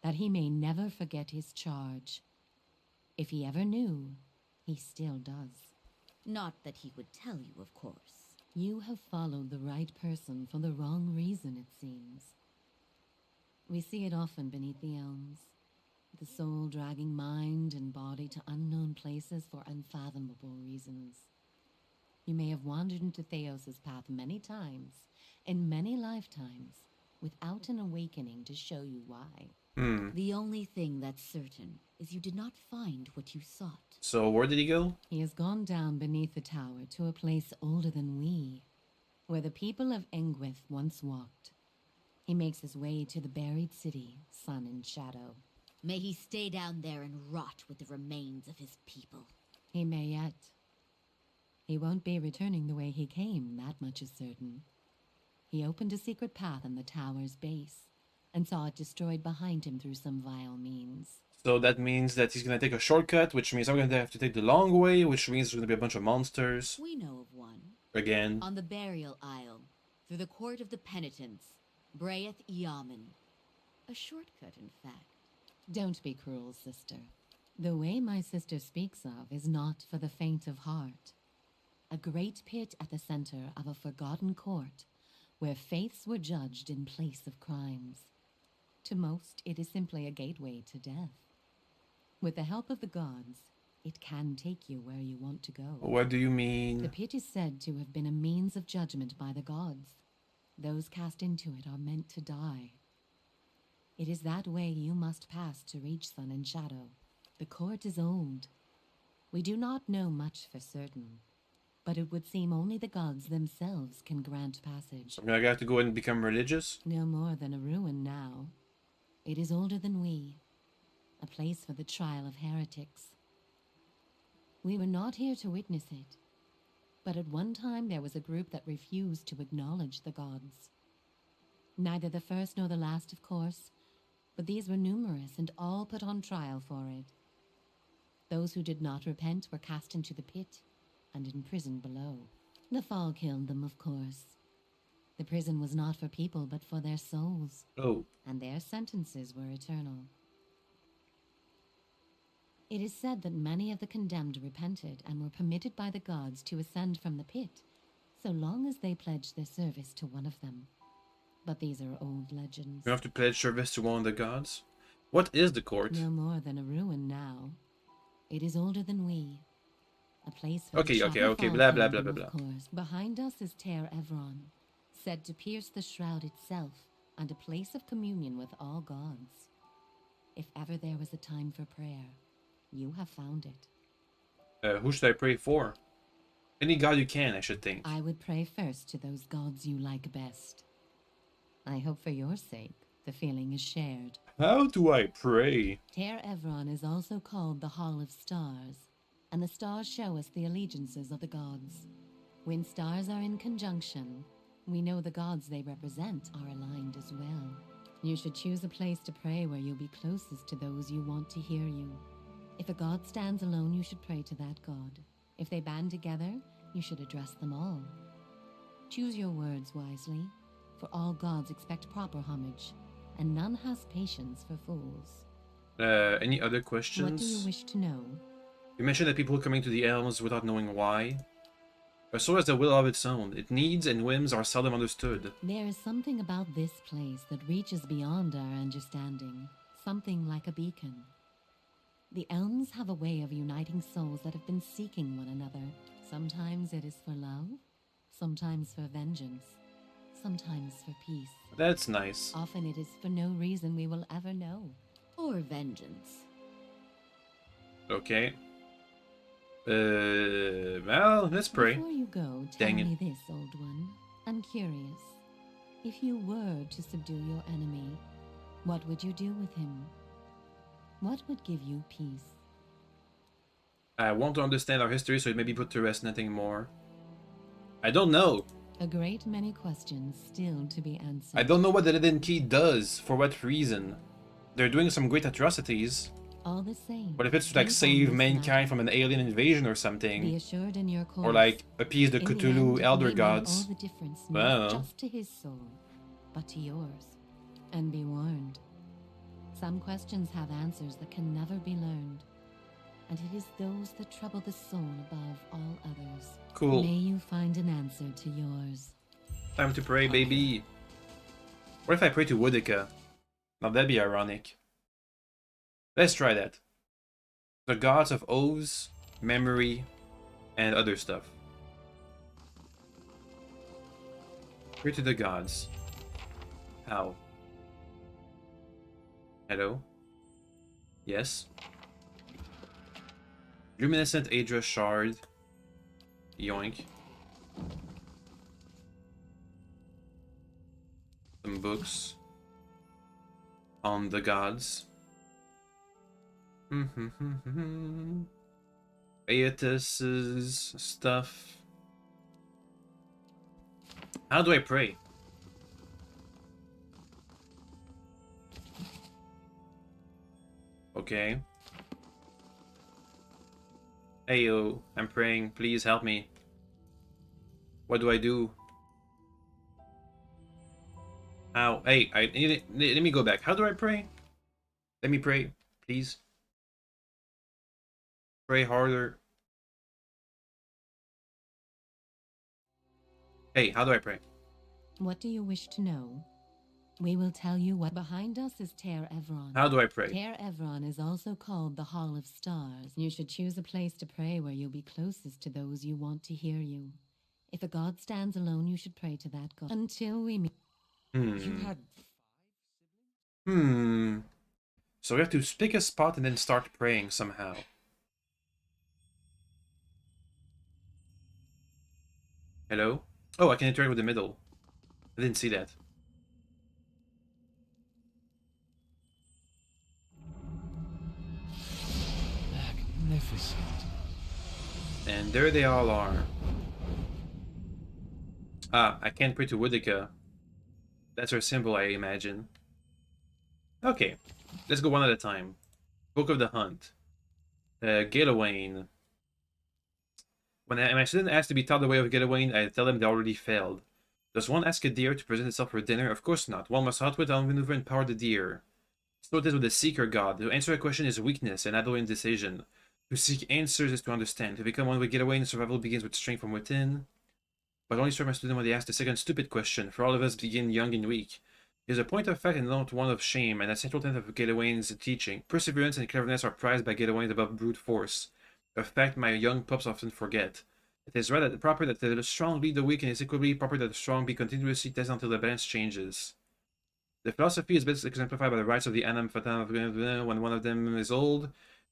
that he may never forget his charge. If he ever knew, he still does. Not that he would tell you, of course. You have followed the right person for the wrong reason, it seems. We see it often beneath the elms. The soul dragging mind and body to unknown places for unfathomable reasons. You may have wandered into Theos's path many times, in many lifetimes, without an awakening to show you why. The only thing that's certain is you did not find what you sought. So where did he go? He has gone down beneath the tower to a place older than we, where the people of Engwith once walked. He makes his way to the buried city, Sun and Shadow. May he stay down there and rot with the remains of his people. He may yet. He won't be returning the way he came, that much is certain. He opened a secret path in the tower's base, and saw it destroyed behind him through some vile means. So that means that he's gonna take a shortcut, which means I'm gonna have to take the long way, which means there's gonna be a bunch of monsters. We know of one. Again. On the burial isle, through the court of the penitents, Braeth Yaman. A shortcut, in fact. Don't be cruel, sister. The way my sister speaks of is not for the faint of heart. A great pit at the center of a forgotten court, where faiths were judged in place of crimes. To most, it is simply a gateway to death. With the help of the gods, it can take you where you want to go. What do you The mean? pit is said to have been a means of judgment by the gods. Those cast into it are meant to die. It is that way you must pass to reach Sun and Shadow. The court is old. We do not know much for certain, but it would seem only the gods themselves can grant passage. I'm gonna have to go and become religious? No more than a ruin now. It is older than we, a place for the trial of heretics. We were not here to witness it, but at one time there was a group that refused to acknowledge the gods. Neither the first nor the last, of course, but these were numerous and all put on trial for it. Those who did not repent were cast into the pit and imprisoned below. The fall killed them, of course. The prison was not for people, but for their souls, Oh. and their sentences were eternal. It is said that many of the condemned repented and were permitted by the gods to ascend from the pit, so long as they pledged their service to one of them. But these are old legends. You have to pledge service to one of the gods? What is the court? No more than a ruin now. It is older than we. A place for Okay, blah, blah, blah, blah, blah. Of course. Behind us is Ter Evron, said to pierce the shroud itself, and a place of communion with all gods. If ever there was a time for prayer, you have found it. Who should I pray for? Any god you can, I should think. I would pray first to those gods you like best. I hope for your sake, the feeling is shared. How do I pray? Ter Evron is also called the Hall of Stars, and the stars show us the allegiances of the gods. When stars are in conjunction, we know the gods they represent are aligned as well. You should choose a place to pray where you'll be closest to those you want to hear you. If a god stands alone, you should pray to that god. If they band together, you should address them all. Choose your words wisely, for all gods expect proper homage, and none has patience for fools. Any other questions? What do you wish to know? You mentioned that people coming to the elves without knowing why. A soul has a will of its own. Its needs and whims are seldom understood. There is something about this place that reaches beyond our understanding, something like a beacon. The elms have a way of uniting souls that have been seeking one another. Sometimes it is for love, sometimes for vengeance, sometimes for peace. That's nice. Often it is for no reason we will ever know. Or vengeance. Okay. Well, let's pray. Before you go, tell Dang it. me this, old one. I'm curious. If you were to subdue your enemy, what would you do with him? What would give you peace? I want to understand our history, so it may be put to rest, nothing more. I don't know. A great many questions still to be answered. I don't know what the Liden Key does, for what reason. They're doing some great atrocities. All the same. But if it's to like think save on this mankind matter. from an alien invasion or Be something, assured in your course. or like appease the in Cthulhu end, elder we made gods. all the difference, Well. not just to his soul, but to yours. And be warned. Some questions have answers that can never be learned. And it is those that trouble the soul above all others. Cool. May you find an answer to yours. Time to pray, baby. What if I pray to Woodica? Now that'd be ironic. Let's try that. The gods of oaths, memory, and other stuff. Pray to the gods. How? Hello? Yes? Luminescent Aedra Shard. Yoink. Some books on the gods. Aetus's stuff. How do I pray? Okay. Ayo, I'm praying. Please help me. What do I do? How? Hey, let me go back. How do I pray? Let me pray, please. Pray harder. Hey, how do I pray? What do you wish to know? We will tell you what behind us is Ter Evron. How do I pray? Ter Evron is also called the Hall of Stars. You should choose a place to pray where you'll be closest to those you want to hear you. If a god stands alone, you should pray to that god. Until we meet. You had So we have to pick a spot and then start praying somehow. Hello? Oh, I can interact with the middle. I didn't see that. magnificent. And there they all are. Ah, I can't pray to Woodica. That's her symbol, I imagine. Okay, let's go one at a time. Book of the Hunt. Galawain. When my student asks to be taught the way of Galawain, I tell them they already failed. Does one ask a deer to present itself for dinner? Of course not. One must outwit, outmaneuver, and power the deer. So it is with the Seeker God. To answer a question is weakness and adult indecision. To seek answers is to understand. To become one with Getaway in survival begins with strength from within. But only serve my student when they ask the second stupid question. For all of us begin young and weak. It is a point of fact and not one of shame, and a central tenet of Getawain's teaching. Perseverance and cleverness are prized by Getawain above brute force. A fact my young pups often forget. It is rather proper that the strong lead the weak, and it is equally proper that the strong be continuously tested until the balance changes. The philosophy is best exemplified by the rites of the Anam Fatam. When one of them is old,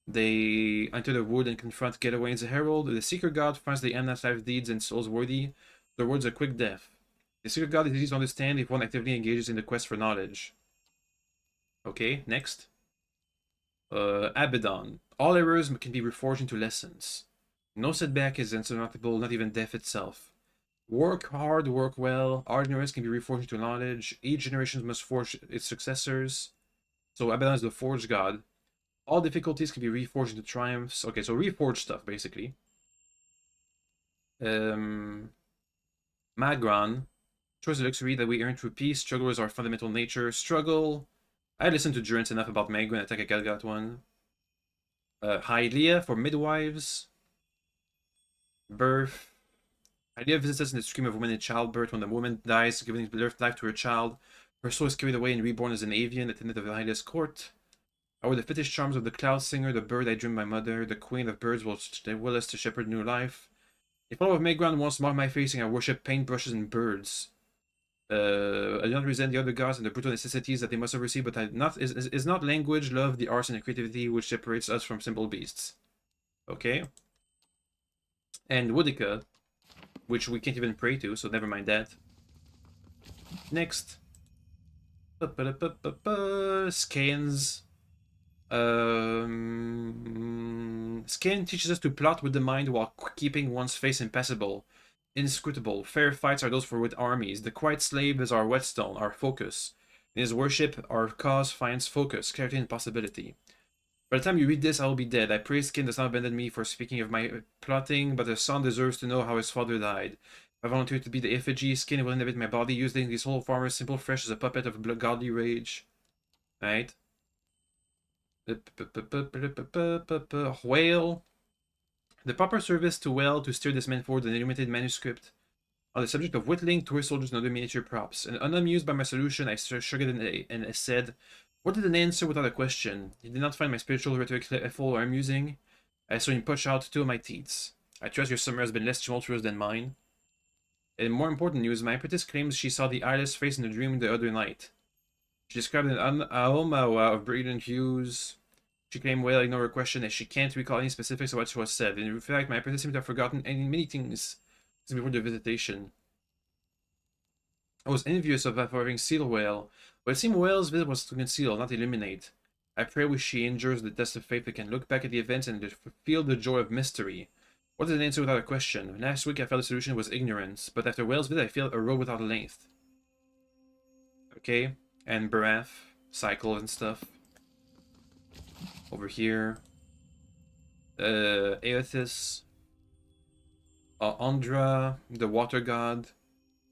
they enter the wood and confront Getawain's herald. The Seeker God finds the Anam's life deeds and souls worthy. The words a quick death. The Seeker God is easy to understand if one actively engages in the quest for knowledge. Okay, next. Abaddon. All errors can be reforged into lessons. No setback is insurmountable, not even death itself. Work hard, work well. Our ignorance can be reforged into knowledge. Each generation must forge its successors. So Abaddon is the Forge God. All difficulties can be reforged into triumphs. Okay, so reforged stuff, basically. Magron. Choice the luxury that we earn through peace. Struggle is our fundamental nature. Struggle. I listened to Durance enough about Magron. I think I got one. Hylia for midwives. Birth. Hylia visits us in the stream of women in childbirth. When the woman dies, giving birth life to her child, her soul is carried away and reborn as an avian, attendant of Hylia's court. I were the fetish charms of the cloud singer, the bird I dreamed my mother, the queen of birds will us to shepherd new life. A follower of Magron once marked my facing. I worship paintbrushes and birds. I do not resent the other gods and the brutal necessities that they must have received, but is not language, love, the arts, and the creativity which separates us from simple beasts. Okay. And Woodica, which we can't even pray to, so never mind that. Next. Scans. Skin teaches us to plot with the mind while keeping one's face impassable. Inscrutable. Fair fights are those for with armies. The quiet slave is our whetstone, our focus. In his worship, our cause finds focus, clarity, and possibility. By the time you read this, I will be dead. I pray Skin does not abandon me for speaking of my plotting, but the son deserves to know how his father died. I volunteer to be the effigy. Skin will inhabit my body, using this whole farmer simple fresh as a puppet of godly rage. Right? Whale. The proper service to Whale to steer this man forward an illuminated manuscript. On the subject of whittling, toy soldiers, and other miniature props. And unamused by my solution, I shrugged and said, "What did an answer without a question? You did not find my spiritual rhetoric full or amusing? I saw him push out two of my teats. I trust your summer has been less tumultuous than mine." And more important news, my apprentice claims she saw the eyeless face in a dream the other night. She described an Aomawa of brilliant hues. She claimed Whale ignored her question as she can't recall any specifics of what was said. In fact, my apprentice seemed to have forgotten many things since before the visitation. I was envious of having Seal Whale, but it seemed Whale's visit was to conceal, not eliminate. I pray wish she endures the test of faith that can look back at the events and feel the joy of mystery. What is an answer without a question? Last week I felt the solution was ignorance, but after Whale's visit I feel a road without a length. Okay, and Barath, cycle and stuff. Over here. Aethys. Andra, the water god.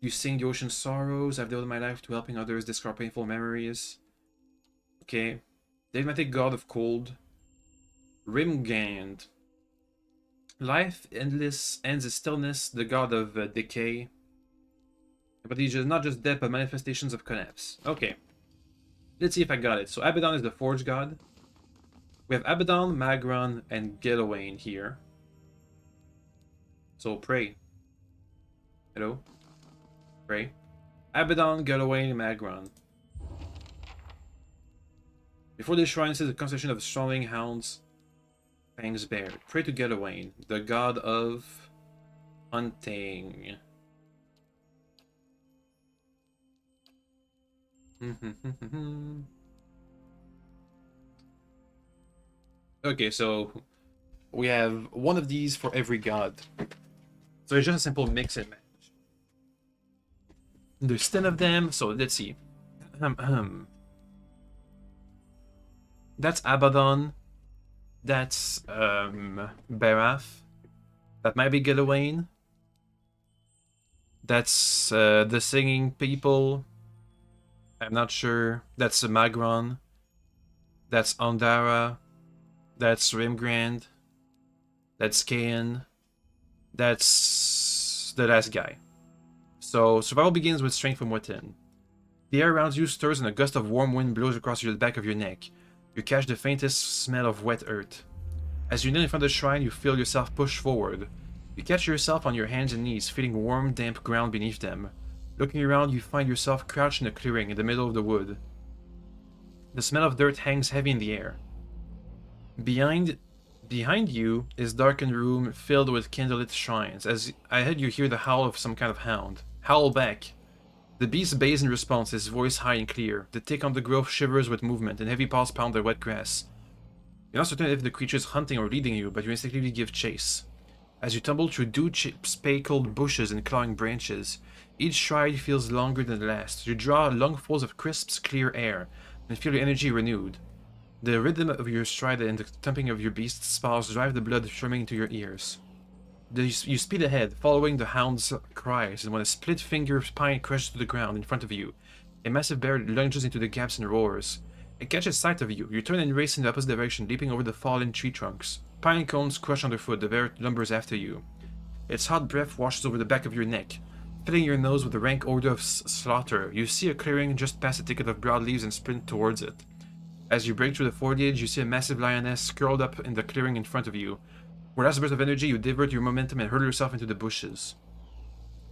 You sing the ocean's sorrows. I've devoted my life to helping others discard painful memories. Okay. The enigmatic god of cold. Rimgand. Life endless ends in stillness, the god of decay. But he's not just death, but manifestations of collapse. Okay. Let's see if I got it. So Abaddon is the Forge god. We have Abaddon, Magron, and Getawain here. So pray. Hello? Pray. Abaddon, Getawain, Magron. Before the shrine says a constellation of strolling hounds, fangs bared. Pray to Getawain, the god of hunting. Okay, so we have one of these for every god. So it's just a simple mix and match. There's 10 of them, so let's see. That's Abaddon. That's Barath. That might be Getawain. That's the singing people. I'm not sure. That's Magron. That's Ondara. That's Rimgrand. That's Kain. That's the last guy. So, survival begins with strength from within. The air around you stirs and a gust of warm wind blows across the back of your neck. You catch the faintest smell of wet earth. As you kneel in front of the shrine, you feel yourself push forward. You catch yourself on your hands and knees, feeling warm, damp ground beneath them. Looking around, you find yourself crouched in a clearing in the middle of the wood. The smell of dirt hangs heavy in the air. Behind you is darkened room filled with candlelit shrines. As ahead you hear the howl of some kind of hound. Howl back. The beast bays in response, his voice high and clear. The tick on the grove shivers with movement, and heavy paws pound the wet grass. You're not certain if the creature is hunting or leading you, but you instinctively give chase. As you tumble through dew-speckled bushes and clawing branches, each stride feels longer than the last. You draw lungfuls of crisp, clear air, and feel your energy renewed. The rhythm of your stride and the thumping of your beast's paws drive the blood swimming into your ears. You speed ahead, following the hound's cries, and when a split-finger pine crashes to the ground in front of you, a massive bear lunges into the gaps and roars. It catches sight of you. You turn and race in the opposite direction, leaping over the fallen tree trunks. Pine cones crush underfoot. The bear lumbers after you. Its hot breath washes over the back of your neck, filling your nose with the rank odor of slaughter. You see a clearing just past a thicket of broad leaves and sprint towards it. As you break through the foliage, you see a massive lioness curled up in the clearing in front of you. With a last burst of energy, you divert your momentum and hurl yourself into the bushes.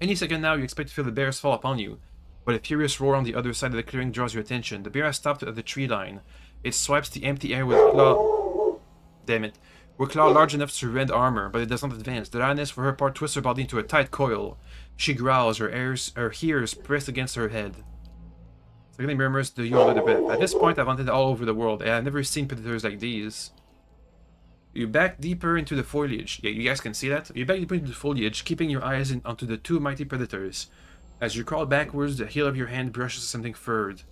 Any second now, you expect to feel the bears fall upon you, but a furious roar on the other side of the clearing draws your attention. The bear has stopped at the tree line. It swipes the empty air with claw... Damn it. With claw large enough to rend armor, but it does not advance. The lioness, for her part, twists her body into a tight coil. She growls, her ears pressed against her head. Suddenly murmurs to you under the breath. At this point, I've hunted all over the world, and I've never seen predators like these. You back deeper into the foliage. Yeah, you guys can see that? You back deeper into the foliage, keeping your eyes onto the two mighty predators. As you crawl backwards, the heel of your hand brushes something furred.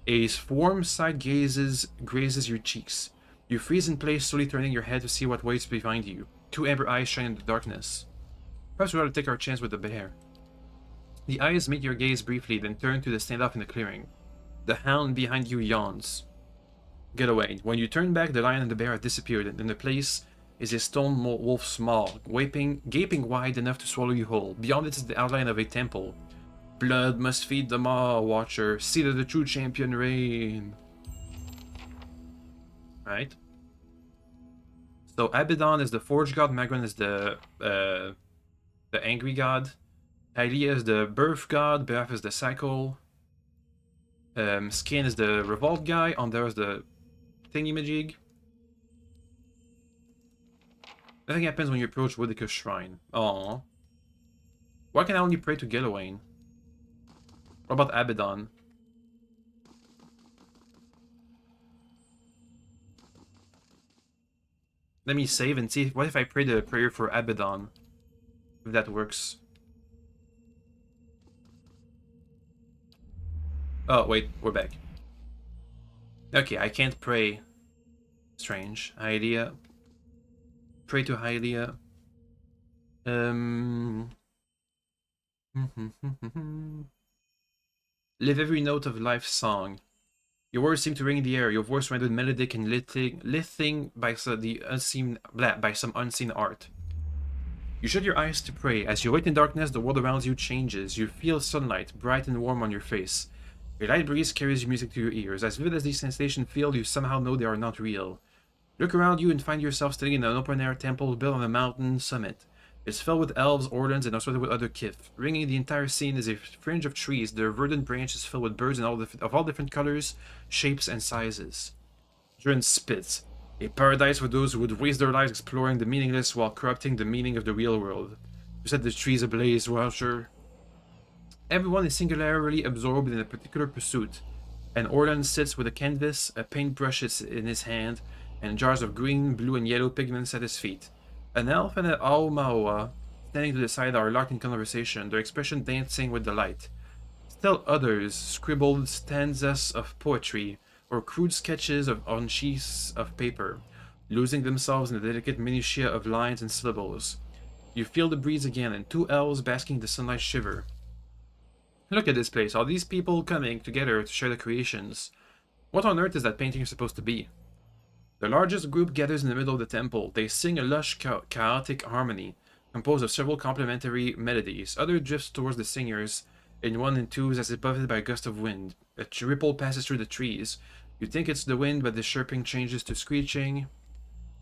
A warm side grazes your cheeks. You freeze in place, slowly turning your head to see what waits behind you. Two amber eyes shine in the darkness. Perhaps we ought to take our chance with the bear. The eyes meet your gaze briefly, then turn to the standoff in the clearing. The hound behind you yawns. Get away. When you turn back, the lion and the bear have disappeared, and in the place is a stone wolf's maw, gaping wide enough to swallow you whole. Beyond it is the outline of a temple. Blood must feed the maw, watcher. See that the true champion reign. Right. So Abaddon is the forge god, Magron is the angry god, Hylia is the birth god, Beraf is the cycle, Skin is the revolt guy, Onder is the thingy-majig. Nothing happens when you approach Woodicus Shrine. Aww. Why can I only pray to Galawain? What about Abaddon? Let me save and see. What if I pray the prayer for Abaddon? If that works. Oh, wait. We're back. Okay, I can't pray. Strange. Hylia. Pray to Hylia. Live every note of life's song. Your words seem to ring in the air, your voice rendered melodic and lithing by some unseen art. You shut your eyes to pray. As you wait in darkness, the world around you changes. You feel sunlight, bright and warm on your face. A light breeze carries music to your ears. As vivid as these sensations feel, you somehow know they are not real. Look around you and find yourself standing in an open-air temple built on a mountain summit. It's filled with elves, orlans, and assorted with other kith. Ringing the entire scene is a fringe of trees, their verdant branches filled with birds of all different colors, shapes, and sizes. Durin spits. A paradise for those who would waste their lives exploring the meaningless while corrupting the meaning of the real world. You set the trees ablaze, Welcher. Everyone is singularly absorbed in a particular pursuit. An orlan sits with a canvas, a paintbrush in his hand, and jars of green, blue, and yellow pigments at his feet. An elf and an Aumaua, standing to the side, are locked in conversation, their expression dancing with delight. Still others scribbled stanzas of poetry, or crude sketches on sheets of paper, losing themselves in the delicate minutiae of lines and syllables. You feel the breeze again, and two elves basking in the sunlight shiver. Look at this place, all these people coming together to share the creations. What on earth is that painting supposed to be? The largest group gathers in the middle of the temple. They sing a lush, chaotic harmony, composed of several complementary melodies. Others drift towards the singers in one and twos as if buffeted by a gust of wind. A ripple passes through the trees. You think it's the wind, but the chirping changes to screeching.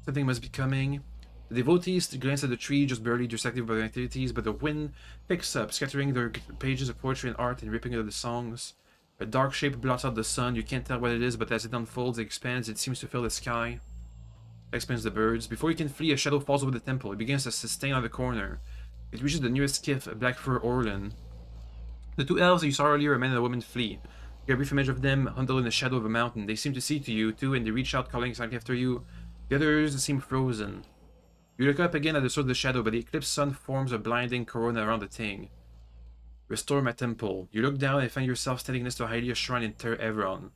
Something must be coming. The devotees glance at the tree, just barely distracted by their activities, but the wind picks up, scattering their pages of poetry and art and ripping out the songs. A dark shape blots out the sun. You can't tell what it is, but as it unfolds, it expands. It seems to fill the sky. Explains the birds. Before you can flee, a shadow falls over the temple. It begins to sustain on the corner. It reaches the nearest skiff, a black fur Orlan. The two elves you saw earlier, a man and a woman, flee. You get a brief image of them huddled in the shadow of a mountain. They seem to see to you, too, and they reach out, calling exactly after you. The others seem frozen. You look up again at the source of the shadow, but the eclipsed sun forms a blinding corona around the thing. Restore my temple. You look down and find yourself standing next to a Hylia's shrine in Ter Evron.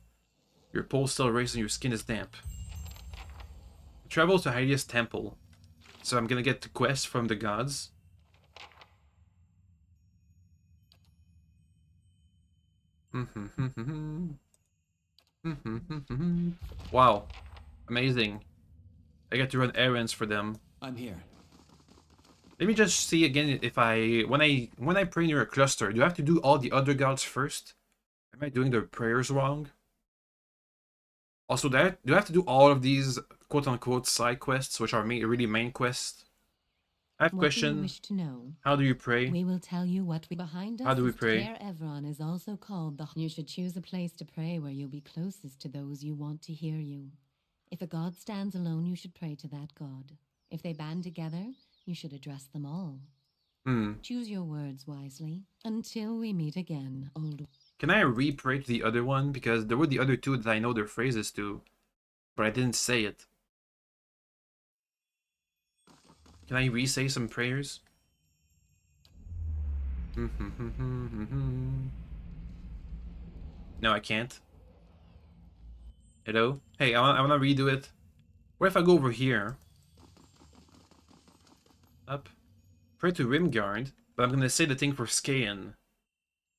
Your pulse still races and your skin is damp. Travel to Hylia's temple. So I'm gonna get the quest from the gods. Wow. Amazing. I get to run errands for them. I'm here. Let me just see again if when I pray near a cluster, do I have to do all the other gods first? Am I doing the prayers wrong? Also, do I have to do all of these quote-unquote side quests, which are really main quests? I have a question. What do you wish to know? How do you pray? We will tell you what we behind us. How do we is pray? Ter Evron is also called the. You should choose a place to pray where you'll be closest to those you want to hear you. If a god stands alone, you should pray to that god. If they band together, you should address them all. Choose your words wisely. Until we meet again, old. Can I re-pray to the other one? Because there were the other two that I know their phrases to, but I didn't say it. Can I re-say some prayers? No, I can't. Hello? Hey, I wanna redo it. What if I go over here? Up. Pray to Rimgard, but I'm gonna say the thing for Skaen.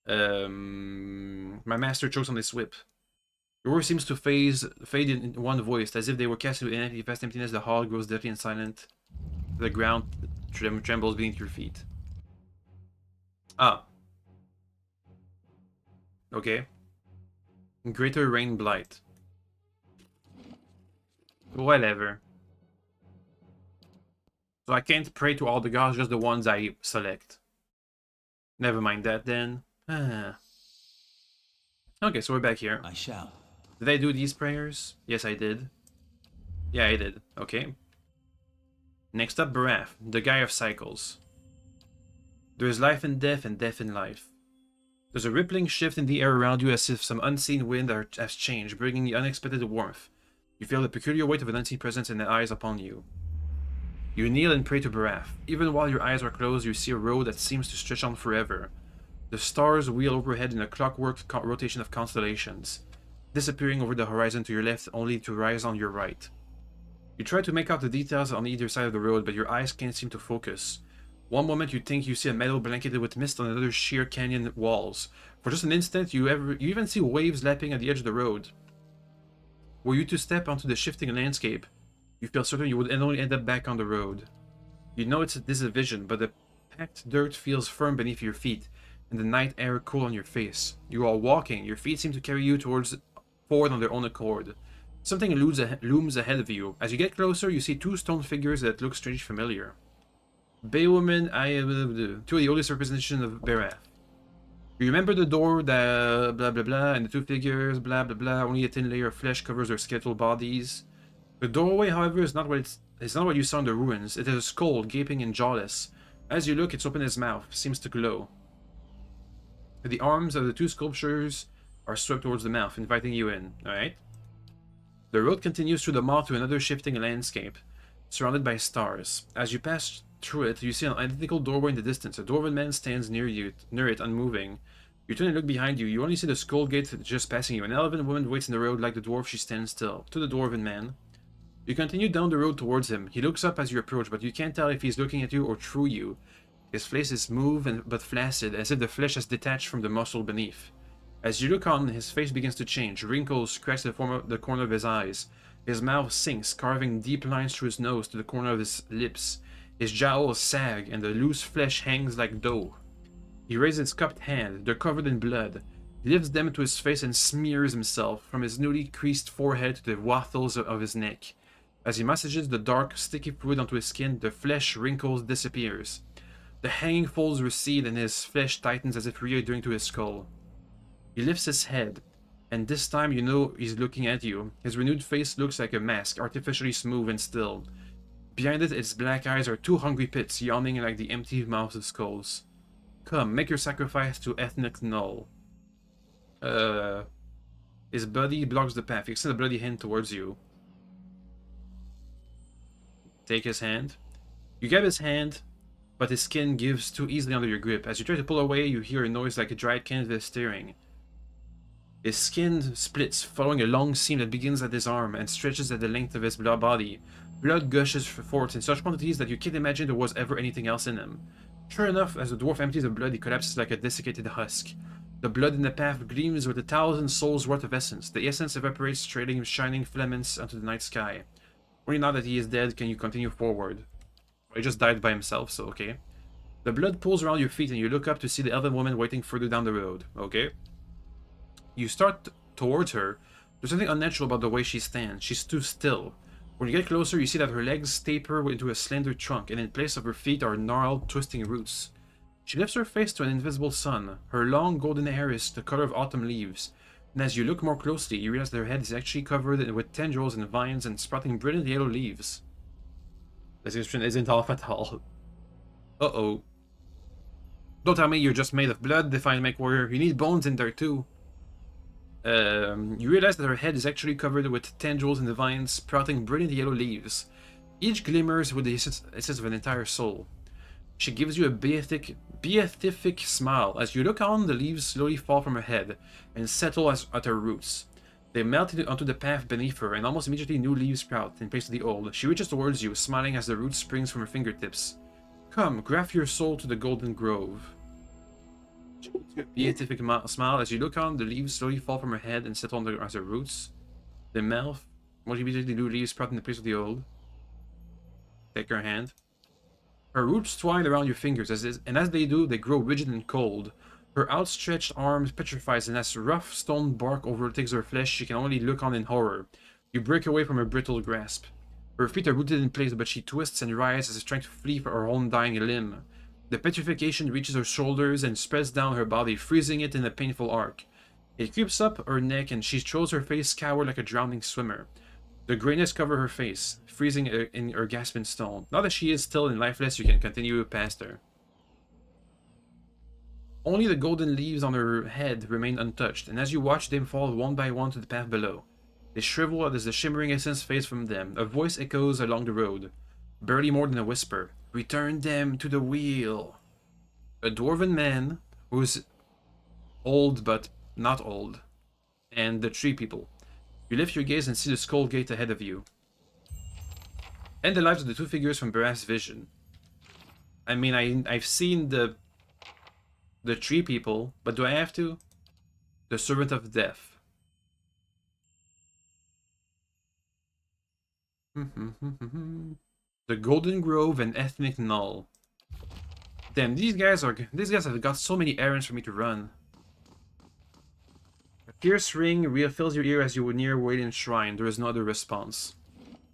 My master chokes on his whip. Your word seems to fade in one voice, as if they were cast into an vast emptiness. The hall grows deathly and silent. The ground trembles beneath your feet. Ah. Okay. Greater Rain Blight. Whatever. So I can't pray to all the gods, just the ones I select. Never mind that then. Okay, so we're back here. I shall. Did I do these prayers? Yes, I did. Yeah, I did. Okay. Next up, Baraf, the guy of cycles. There is life in death and death in life. There's a rippling shift in the air around you as if some unseen wind has changed, bringing the unexpected warmth. You feel the peculiar weight of an unseen presence in the eyes upon you. You kneel and pray to Baraf. Even while your eyes are closed, you see a road that seems to stretch on forever. The stars wheel overhead in a clockwork rotation of constellations, disappearing over the horizon to your left only to rise on your right. You try to make out the details on either side of the road, but your eyes can't seem to focus. One moment you think you see a meadow blanketed with mist on another sheer canyon walls. For just an instant, you even see waves lapping at the edge of the road. Were you to step onto the shifting landscape, you feel certain you would only end up back on the road. You know this is a vision, but the packed dirt feels firm beneath your feet, and the night air cool on your face. You are walking, your feet seem to carry you forward on their own accord. Something looms ahead of you. As you get closer, you see two stone figures that look strangely familiar. Baywoman, two of the oldest representations of Baraf. You remember the door, the blah blah blah, and the two figures, blah blah blah, only a thin layer of flesh covers their skeletal bodies. The doorway, however, is not what you saw in the ruins. It is a skull, gaping and jawless. As you look, it's open its mouth, seems to glow. The arms of the two sculptures are swept towards the mouth, inviting you in. Alright? The road continues through the maw to another shifting landscape, surrounded by stars. As you pass through it, you see an identical doorway in the distance. A dwarven man stands near it, unmoving. You turn and look behind you. You only see the skull gate just passing you. An elven woman waits in the road like the dwarf. She stands still. To the dwarven man. You continue down the road towards him. He looks up as you approach, but you can't tell if he's looking at you or through you. His face is smooth but flaccid, as if the flesh has detached from the muscle beneath. As you look on, his face begins to change. Wrinkles scratch the corner of his eyes, His mouth sinks, carving deep lines through his nose to the corner of his lips. His jowls sag, and the loose flesh hangs like dough. He raises his cupped hand. They're covered in blood. He lifts them to his face and smears himself, from his newly creased forehead to the wattles of his neck. As he massages the dark, sticky fluid onto his skin, the flesh wrinkles disappears. The hanging folds recede, and his flesh tightens as if readhering to his skull. He lifts his head, and this time you know he's looking at you. His renewed face looks like a mask, artificially smooth and still. Behind it, its black eyes are two hungry pits, yawning like the empty mouths of skulls. Come, make your sacrifice to ethnic null. His body blocks the path. He extends a bloody hand towards you. Take his hand. You grab his hand, but his skin gives too easily under your grip. As you try to pull away, you hear a noise like a dried canvas tearing. His skin splits, following a long seam that begins at his arm and stretches at the length of his body. Blood gushes forth in such quantities that you can't imagine there was ever anything else in him. Sure enough, as the dwarf empties of blood, he collapses like a desiccated husk. The blood in the path gleams with 1,000 souls worth of essence. The essence evaporates, trailing shining filaments onto the night sky. Only now that he is dead can you continue forward. He just died by himself, so okay. The blood pools around your feet and you look up to see the elven woman waiting further down the road. Okay. You start towards her. There's something unnatural about the way she stands. She's too still. When you get closer, you see that her legs taper into a slender trunk, and in place of her feet are gnarled, twisting roots. She lifts her face to an invisible sun. Her long golden hair is the color of autumn leaves, and as you look more closely, you realize that her head is actually covered with tendrils and vines and sprouting brilliant yellow leaves. The description isn't off at all. Uh-oh. Don't tell me you're just made of blood, Defiant Mech Warrior. You need bones in there too. You realize that her head is actually covered with tendrils and vines sprouting brilliant yellow leaves. Each glimmers with the essence of an entire soul. She gives you a beatific smile. As you look on, the leaves slowly fall from her head and settle at her roots. They melt onto the path beneath her, and almost immediately new leaves sprout in place of the old. She reaches towards you, smiling as the root springs from her fingertips. Come, graft your soul to the golden grove. Beatific smile. As you look on, the leaves slowly fall from her head and settle on her roots. They melt. Most immediately new leaves sprout in the place of the old. Take her hand. Her roots twine around your fingers, and as they do, they grow rigid and cold. Her outstretched arm petrifies, and as rough stone bark overtakes her flesh, she can only look on in horror. You break away from her brittle grasp. Her feet are rooted in place, but she twists and writhes as if trying to flee for her own dying limb. The petrification reaches her shoulders and spreads down her body, freezing it in a painful arc. It creeps up her neck, and she throws her face skyward like a drowning swimmer. The grayness covers her face, freezing in her gasping stone. Now that she is still and lifeless, you can continue past her. Only the golden leaves on her head remain untouched, and as you watch them fall one by one to the path below, they shrivel as the shimmering essence fades from them. A voice echoes along the road, barely more than a whisper. Return them to the wheel. A dwarven man who's old but not old, and the tree people. You lift your gaze and see the skull gate ahead of you. And the lives of the two figures from Barath's vision. I mean, I've seen the tree people, but do I have to? The servant of death. The Golden Grove and Ethnic Null. Damn, these guys have got so many errands for me to run. A fierce ring refills your ear as you near Wailing Shrine. There is no other response.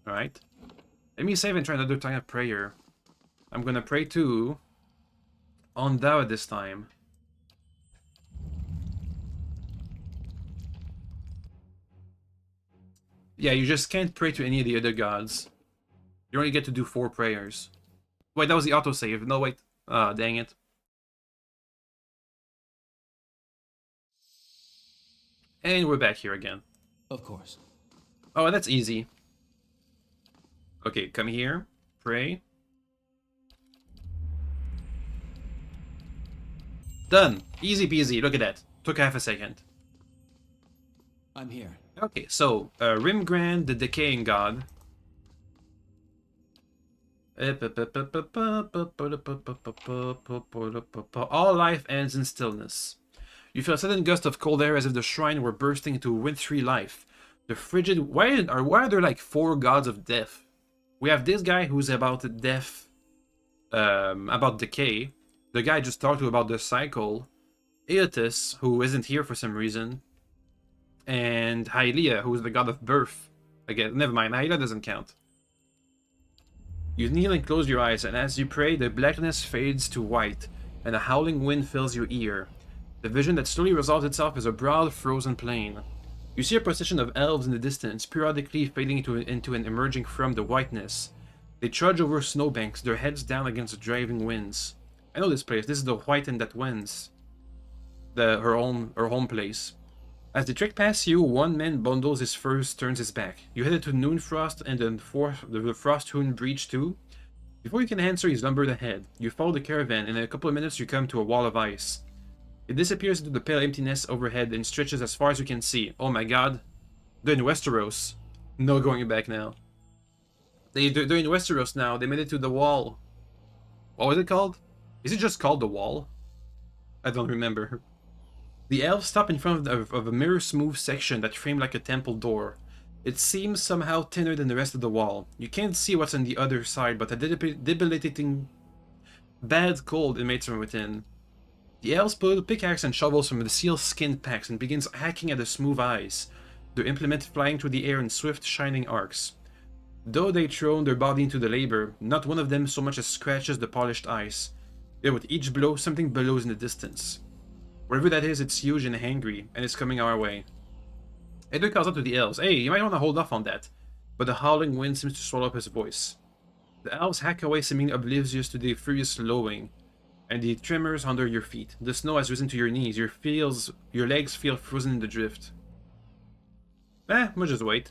Alright. Let me save and try another time of prayer. I'm gonna pray to Ondawa this time. Yeah, you just can't pray to any of the other gods. You only get to do 4 prayers. Wait, that was the autosave. No, wait. Ah, dang it. And we're back here again. Of course. Oh, that's easy. Okay, come here. Pray. Done. Easy peasy. Look at that. Took half a second. I'm here. Okay, so Rimgrand, the Decaying God. All life ends in stillness. You feel a sudden gust of cold air as if the shrine were bursting into wintry life. The frigid. Why are there like 4 gods of death? We have this guy who's about death, about decay. The guy I just talked to about the cycle. Aeotis, who isn't here for some reason. And Hylia, who's the god of birth. Again, never mind, Hylia doesn't count. You kneel and close your eyes, and as you pray, the blackness fades to white, and a howling wind fills your ear. The vision that slowly resolves itself is a broad, frozen plain. You see a procession of elves in the distance, periodically fading into and emerging from the whiteness. They trudge over snowbanks, their heads down against the driving winds. I know this place. This is the Whiten that wins. Her home place. As they trek past you, one man bundles his furs, turns his back. You headed to Noonfrost and then the Frosthune Breach too. Before you can answer, he's lumbered ahead. You follow the caravan, and in a couple of minutes you come to a wall of ice. It disappears into the pale emptiness overhead and stretches as far as you can see. Oh my god. They're in Westeros. No going back now. They're in Westeros now. They made it to the wall. What was it called? Is it just called the wall? I don't remember. The elves stop in front of a mirror-smooth section that framed like a temple door. It seems somehow thinner than the rest of the wall. You can't see what's on the other side, but a debilitating bad cold emanates from within. The elves pull a pickaxe and shovels from the seal-skin packs and begins hacking at the smooth ice, their implement flying through the air in swift, shining arcs. Though they throw their body into the labor, not one of them so much as scratches the polished ice. Yet with each blow, something bellows in the distance. Wherever that is, it's huge and hangry, and it's coming our way. Edward calls out to the elves, "Hey, you might want to hold off on that." But the howling wind seems to swallow up his voice. The elves hack away, seeming oblivious to the furious lowing, and the tremors under your feet. The snow has risen to your knees, your legs feel frozen in the drift. We'll just wait.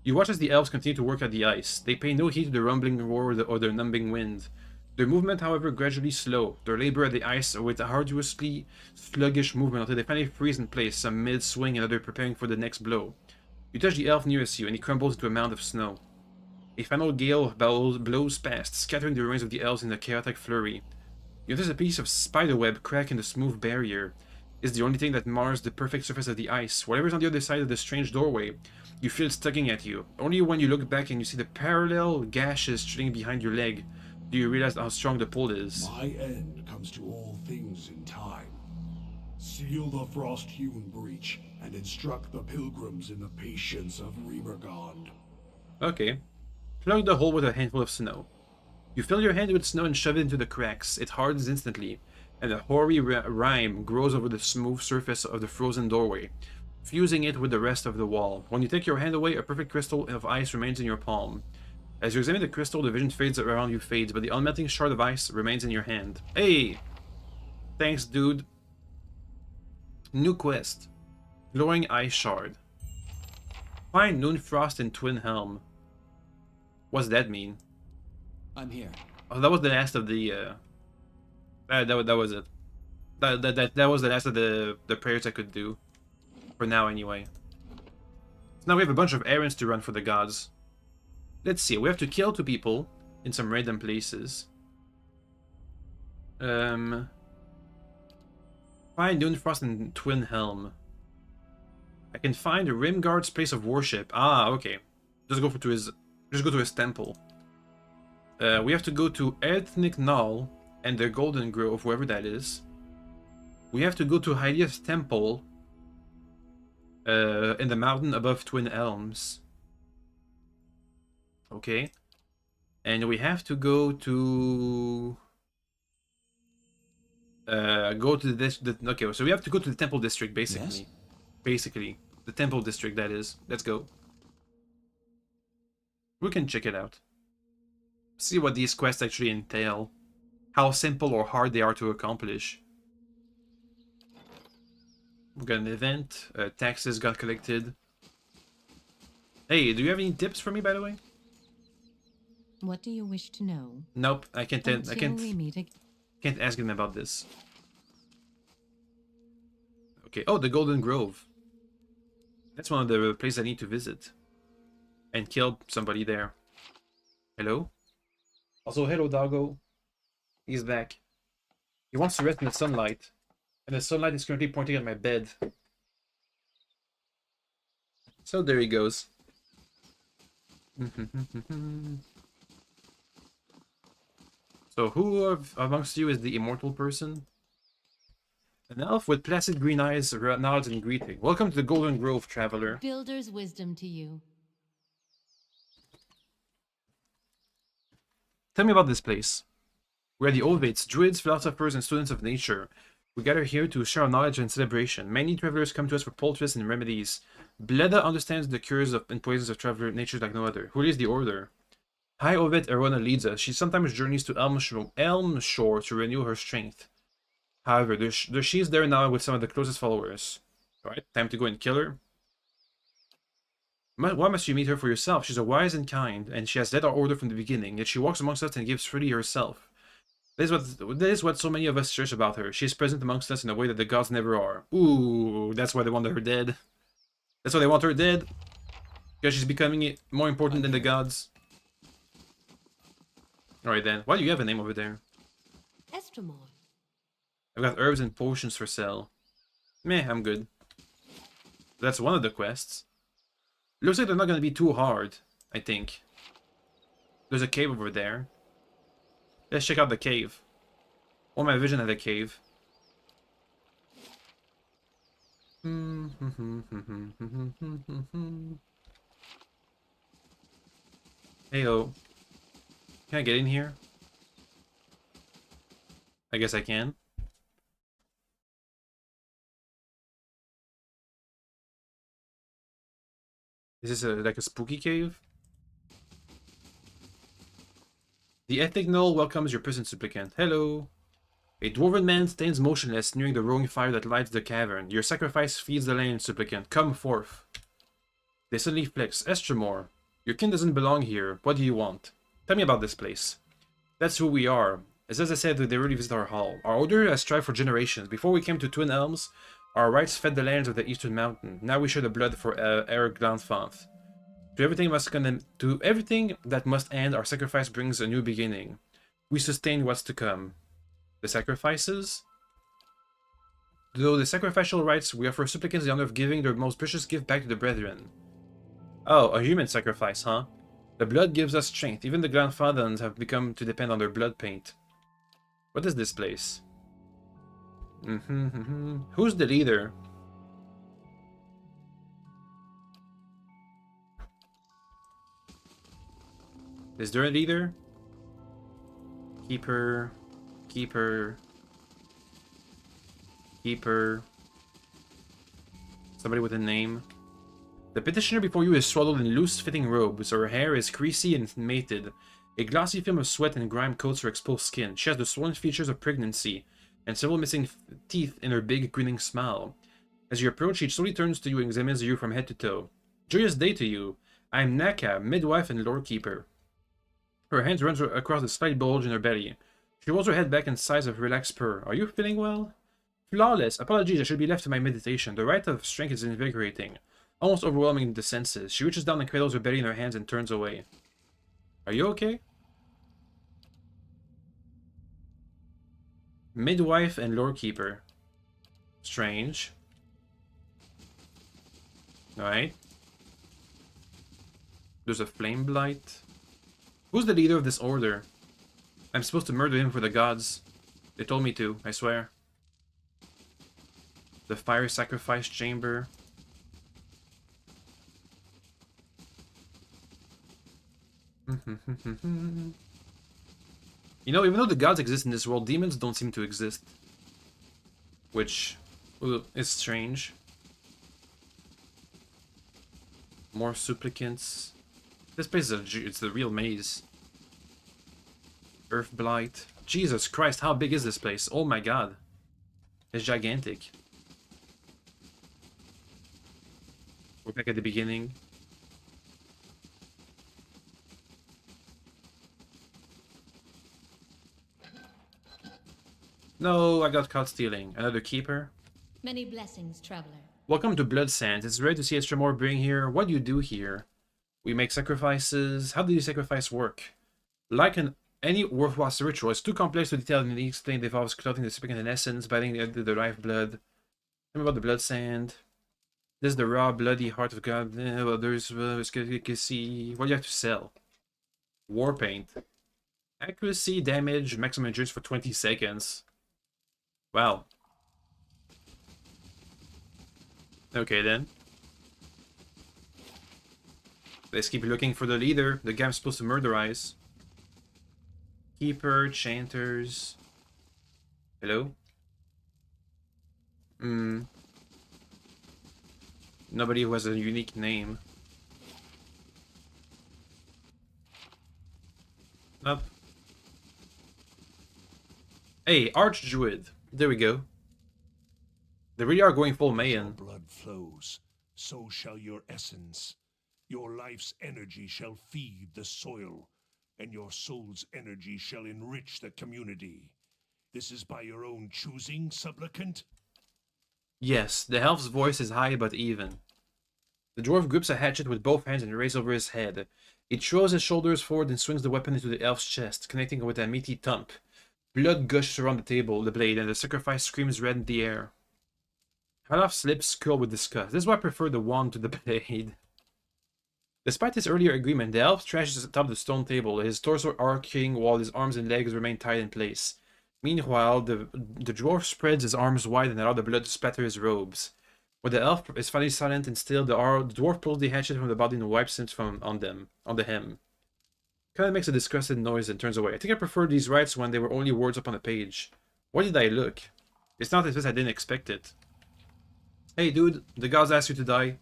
You watch as the elves continue to work at the ice. They pay no heed to the rumbling roar or the numbing wind. Their movement, however, gradually slow. Their labor at the ice with a arduously sluggish movement until they finally freeze in place, some mid-swing and other preparing for the next blow. You touch the elf nearest you, and he crumbles into a mound of snow. A final gale blows past, scattering the remains of the elves in a chaotic flurry. You notice a piece of spiderweb crack in the smooth barrier. It's the only thing that mars the perfect surface of the ice. Whatever's on the other side of the strange doorway, you feel it tugging at you. Only when you look back and you see the parallel gashes stringing behind your leg do you realize how strong the pull is. My end comes to all things in time. Seal the Frosthune Breach and instruct the pilgrims in the patience of Remergond. Okay. Plug the hole with a handful of snow. You fill your hand with snow and shove it into the cracks. It hardens instantly, and a hoary rime grows over the smooth surface of the frozen doorway, fusing it with the rest of the wall. When you take your hand away, a perfect crystal of ice remains in your palm. As you examine the crystal, the vision around you fades, but the unmelting shard of ice remains in your hand. Hey! Thanks, dude. New quest. Glowing Ice Shard. Find Noonfrost in Twin Helm. What's that mean? I'm here. Oh, that was the last of the that was it. That was the last of the prayers I could do. For now, anyway. So now we have a bunch of errands to run for the gods. Let's see, we have to kill 2 people in some random places. Find Noonfrost in Twin Helm. I can find Rimgard's place of worship. Ah, okay. Just go to his temple. We have to go to Ethnic Knoll and the Golden Grove, wherever that is. We have to go to Hylia's temple in the mountain above Twin Elms. Okay. And we have to go to this. Okay, so we have to go to the Temple District, basically. Yes? Basically, the Temple District, that is. Let's go. We can check it out. See what these quests actually entail. How simple or hard they are to accomplish. We got an event. Taxes got collected. Hey, do you have any tips for me, by the way? What do you wish to know? Nope, I can't We meet again. can't ask him about this. Okay. Oh, the Golden Grove. That's one of the places I need to visit. And kill somebody there. Hello? Also, hello, doggo. He's back. He wants to rest in the sunlight. And the sunlight is currently pointing at my bed. So there he goes. So who amongst you is the immortal person? An elf with placid green eyes nods in greeting. Welcome to the Golden Grove, traveler. Builder's wisdom to you. Tell me about this place. We are the Oldvates, druids, philosophers, and students of nature. We gather here to share our knowledge and celebration. Many travelers come to us for poultices and remedies. Bleda understands the cures and poisons of traveler nature like no other. Who leads the order? High Ovet Erona leads us. She sometimes journeys to Elmshore to renew her strength. However, she's there now with some of the closest followers. Alright, time to go and kill her. Why must you meet her for yourself? She's a wise and kind, and she has led our order from the beginning, yet she walks amongst us and gives freely herself. That is what so many of us cherish about her. She is present amongst us in a way that the gods never are. Ooh, that's why they want her dead. That's why they want her dead. Because she's becoming more important than the gods. Alright then, why do you have a name over there? Estremor. I've got herbs and potions for sale. Meh, I'm good. That's one of the quests. Looks like they're not gonna be too hard, I think. There's a cave over there. Let's check out the cave. Oh, my vision had a cave. Heyo. Can I get in here? I guess I can. Is this like a spooky cave? The ethnic knoll welcomes your prison supplicant. Hello. A dwarven man stands motionless nearing the roaring fire that lights the cavern. Your sacrifice feeds the land, supplicant. Come forth. They suddenly flex. Estremor, your kin doesn't belong here. What do you want? Tell me about this place. That's who we are. As I said, they really visit our hall. Our order has strived for generations. Before we came to Twin Elms, our rights fed the lands of the Eastern Mountain. Now we share the blood for Eric Glanfant. To everything that must end, our sacrifice brings a new beginning. We sustain what's to come. The sacrifices? Though the sacrificial rites, we offer supplicants the honor of giving their most precious gift back to the brethren. Oh, a human sacrifice, huh? The blood gives us strength. Even the Glanfadans have become to depend on their blood paint. What is this place? Who's the leader? Is there a leader? Keeper. Keeper. Keeper. Somebody with a name. The petitioner before you is swaddled in loose-fitting robes. Her hair is greasy and matted. A glossy film of sweat and grime coats her exposed skin. She has the swollen features of pregnancy, and several missing teeth in her big, grinning smile. As you approach, she slowly turns to you and examines you from head to toe. Joyous day to you. I am Naka, midwife and lore keeper. Her hands run across the slight bulge in her belly. She rolls her head back in sighs of relaxed purr. Are you feeling well? Flawless. Apologies, I should be left to my meditation. The rite of strength is invigorating, almost overwhelming the senses. She reaches down and cradles her belly in her hands and turns away. Are you okay? Midwife and lore keeper. Strange. Alright. There's a flame blight. Who's the leader of this order? I'm supposed to murder him for the gods. They told me to, I swear. The fire sacrifice chamber. You know, even though the gods exist in this world, demons don't seem to exist. Which is strange. More supplicants. This place is it's the real maze. Earth Blight. Jesus Christ, how big is this place? Oh my god. It's gigantic. We're back at the beginning. No, I got caught stealing. Another keeper? Many blessings, traveler. Welcome to Blood Sands. It's rare to see Estremor being here. What do you do here? We make sacrifices. How do these sacrifices work? Like any worthwhile ritual, it's too complex to detail and explain. It involves clothing the supplicant in essence, biting the lifeblood. Tell me about the Blood Sand. This is the raw, bloody heart of God. Well, there's what do you have to sell? War paint. Accuracy, damage, maximum endurance for 20 seconds. Wow. Okay then. Let's keep looking for the leader. The guy I'm supposed to murderize. Keeper, chanters. Hello? Nobody who has a unique name. Up. Hey, Archdruid. There we go. They really are going full Mayan. Blood flows, so shall your essence. Your life's energy shall feed the soil, and your soul's energy shall enrich the community. This is by your own choosing, supplicant? Yes, the elf's voice is high but even. The dwarf grips a hatchet with both hands and raises over his head. He throws his shoulders forward and swings the weapon into the elf's chest, connecting with a meaty thump. Blood gushes around the blade, and the sacrifice screams red in the air. Halaf's lips curl with disgust. This is why I prefer the wand to the blade. Despite his earlier agreement, the elf trashes atop the stone table, his torso arcing while his arms and legs remain tied in place. Meanwhile, the dwarf spreads his arms wide and allows the blood to spatter his robes. When the elf is finally silent and still, the dwarf pulls the hatchet from the body and wipes it on the hem. Kinda makes a disgusted noise and turns away. I think I prefer these rites when they were only words up on a page. Why did I look? It's not as if I didn't expect it. Hey dude, the gods asked you to die.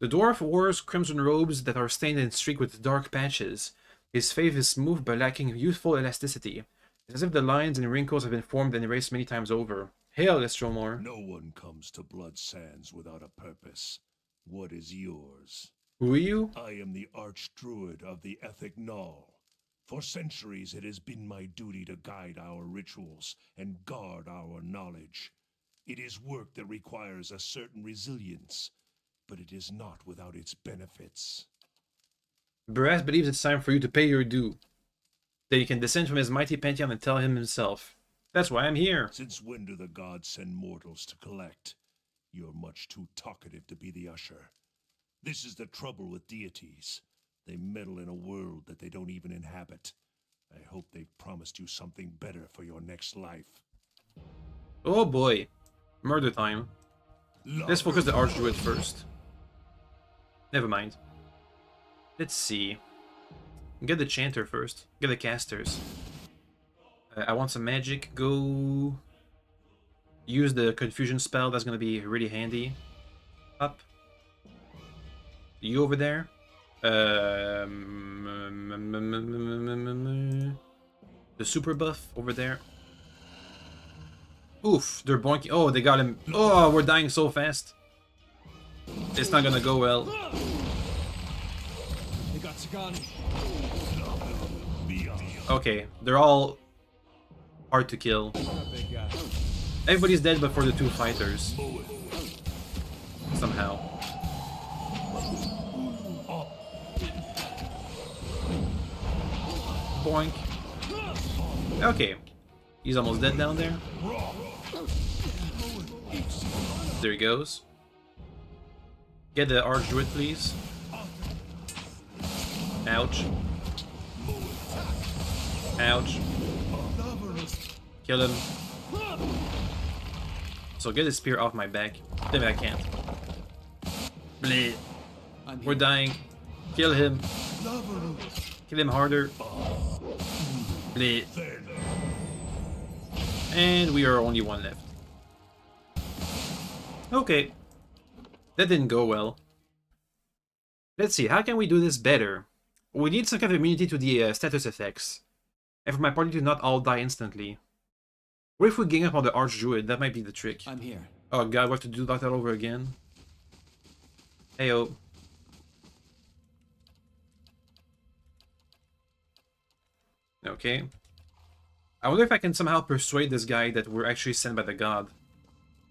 The dwarf wears crimson robes that are stained and streaked with dark patches. His face is smooth but lacking youthful elasticity. It's as if the lines and wrinkles have been formed and erased many times over. Hail, Estromor. No one comes to Blood Sands without a purpose. What is yours? Who are you? I am the Archdruid of the Ethic Null. For centuries it has been my duty to guide our rituals and guard our knowledge. It is work that requires a certain resilience, but it is not without its benefits. Baras believes it's time for you to pay your due. Then he can descend from his mighty pantheon and tell him himself. That's why I'm here. Since when do the gods send mortals to collect? You're much too talkative to be the usher. This is the trouble with deities. They meddle in a world that they don't even inhabit. I hope they've promised you something better for your next life. Oh boy. Murder time. Let's focus the Archdruid first. Never mind. Let's see. Get the Chanter first. Get the casters. I want some magic. Go use the Confusion spell. That's going to be really handy. Up. You over there? The super buff over there. Oof, they're boinking. Oh, they got him. Oh, we're dying so fast. It's not gonna go well. They got Sagani. Okay, they're all hard to kill. Big guy. Everybody's dead but for the two fighters. Somehow. Boink. Okay. He's almost dead down there. There he goes. Get the Archdruid, please. Ouch. Ouch. Kill him. So get his spear off my back. Damn it, I can't. Bleh. We're dying. Kill him. Kill him harder. Bleh. And we are only one left. Okay. That didn't go well. Let's see, how can we do this better? We need some kind of immunity to the status effects. And for my party to not all die instantly. What if we gang up on the Archdruid? That might be the trick. I'm here. Oh god, we have to do that all over again. Heyo. Okay. I wonder if I can somehow persuade this guy that we're actually sent by the god.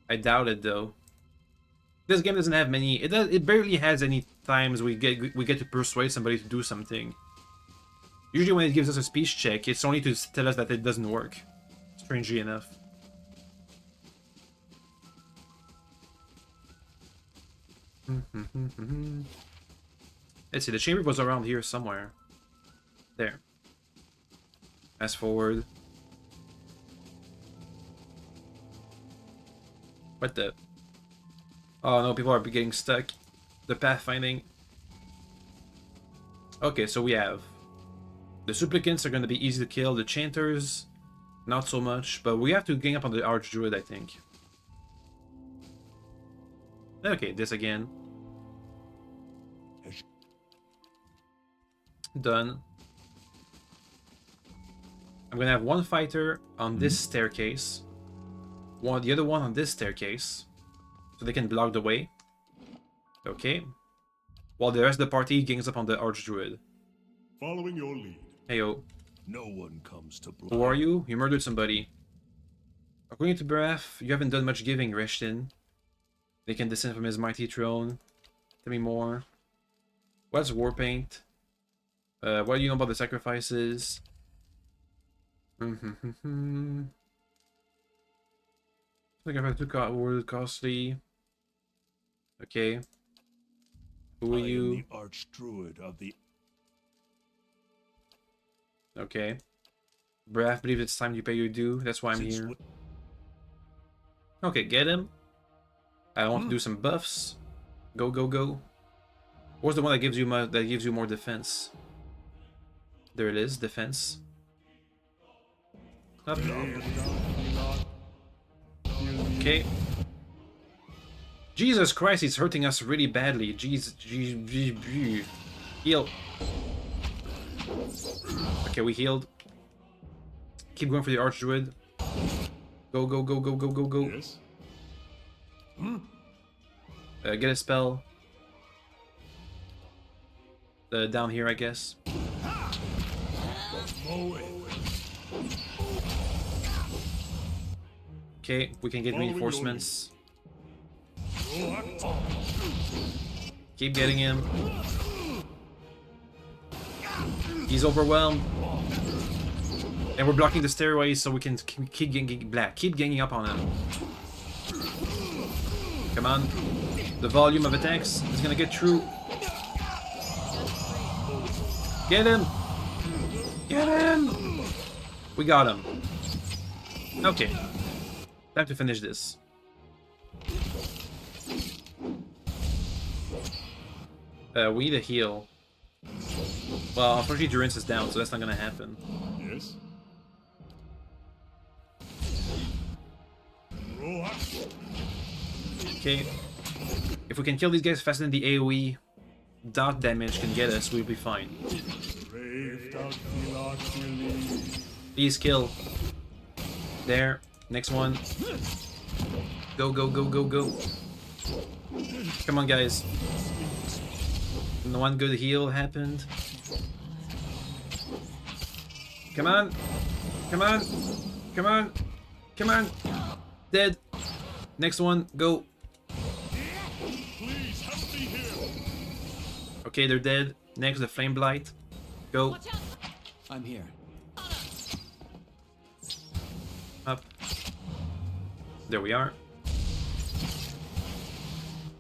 I doubt it though. This game doesn't have many. It barely has any times we get to persuade somebody to do something. Usually when it gives us a speech check, it's only to tell us that it doesn't work. Strangely enough. Let's see, the chamber was around here somewhere. There. Fast forward. What the? Oh no, people are getting stuck. The pathfinding. Okay, so we have the supplicants are going to be easy to kill. The chanters, not so much, but we have to gang up on the archdruid, I think. Okay, this again. Done. I'm gonna have one fighter on this staircase, the other one on this staircase, so they can block the way. Okay. While the rest of the party gangs up on the archdruid. Following your lead. Heyo. No one comes to blood. Who are you? You murdered somebody. According to Braf, you haven't done much giving, Reshtin. They can descend from his mighty throne. Tell me more. What's Warpaint? What do you know about the sacrifices? Sacrifice were costly. Okay. Who are you? I am the Archdruid of the... Okay. Braf believes it's time you pay your due. That's why I'm Since here. Okay, get him. I want to do some buffs. Go, go, go. Where's the one that gives you more defense? There it is, defense. Up. Okay. Jesus Christ, he's hurting us really badly. Jeez. Heal. Okay, we healed. Keep going for the archdruid. Go, go, go, go, go, go, go. Yes. Get a spell. Down here, I guess. Okay, we can get reinforcements. Keep getting him. He's overwhelmed. And we're blocking the stairways so we can keep ganging up on him. Come on. The volume of attacks is gonna get through. Get him! Get him! We got him. Okay. Time to finish this. We need a heal. Well, unfortunately Durance is down, so that's not gonna happen. Yes. Okay. If we can kill these guys faster than the AoE dot damage can get us, we'll be fine. Please kill. There. Next one. Go, go, go, go, go. Come on, guys. And one good heal happened. Come on. Come on. Come on. Come on. Dead. Next one. Go. Okay, they're dead. Next, the Flame Blight. Go. I'm here. Up. There we are.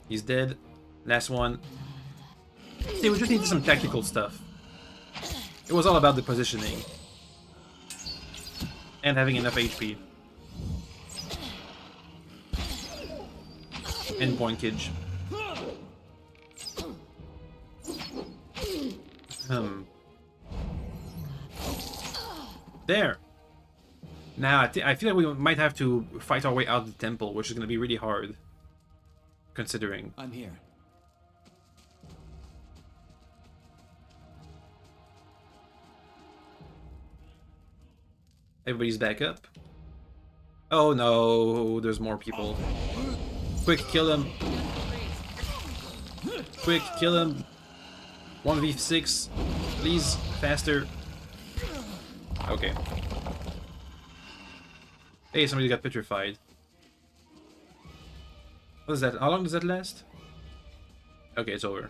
He's dead. Last one. See, we just needed some tactical stuff. It was all about the positioning. And having enough HP. And pointage. There. Now, I feel like we might have to fight our way out of the temple, which is going to be really hard. Considering. I'm here. Everybody's back up. Oh no, there's more people. Quick, kill him. Quick, kill him. 1v6. Please, faster. Okay. Hey, somebody got petrified. What is that? How long does that last? Okay, it's over.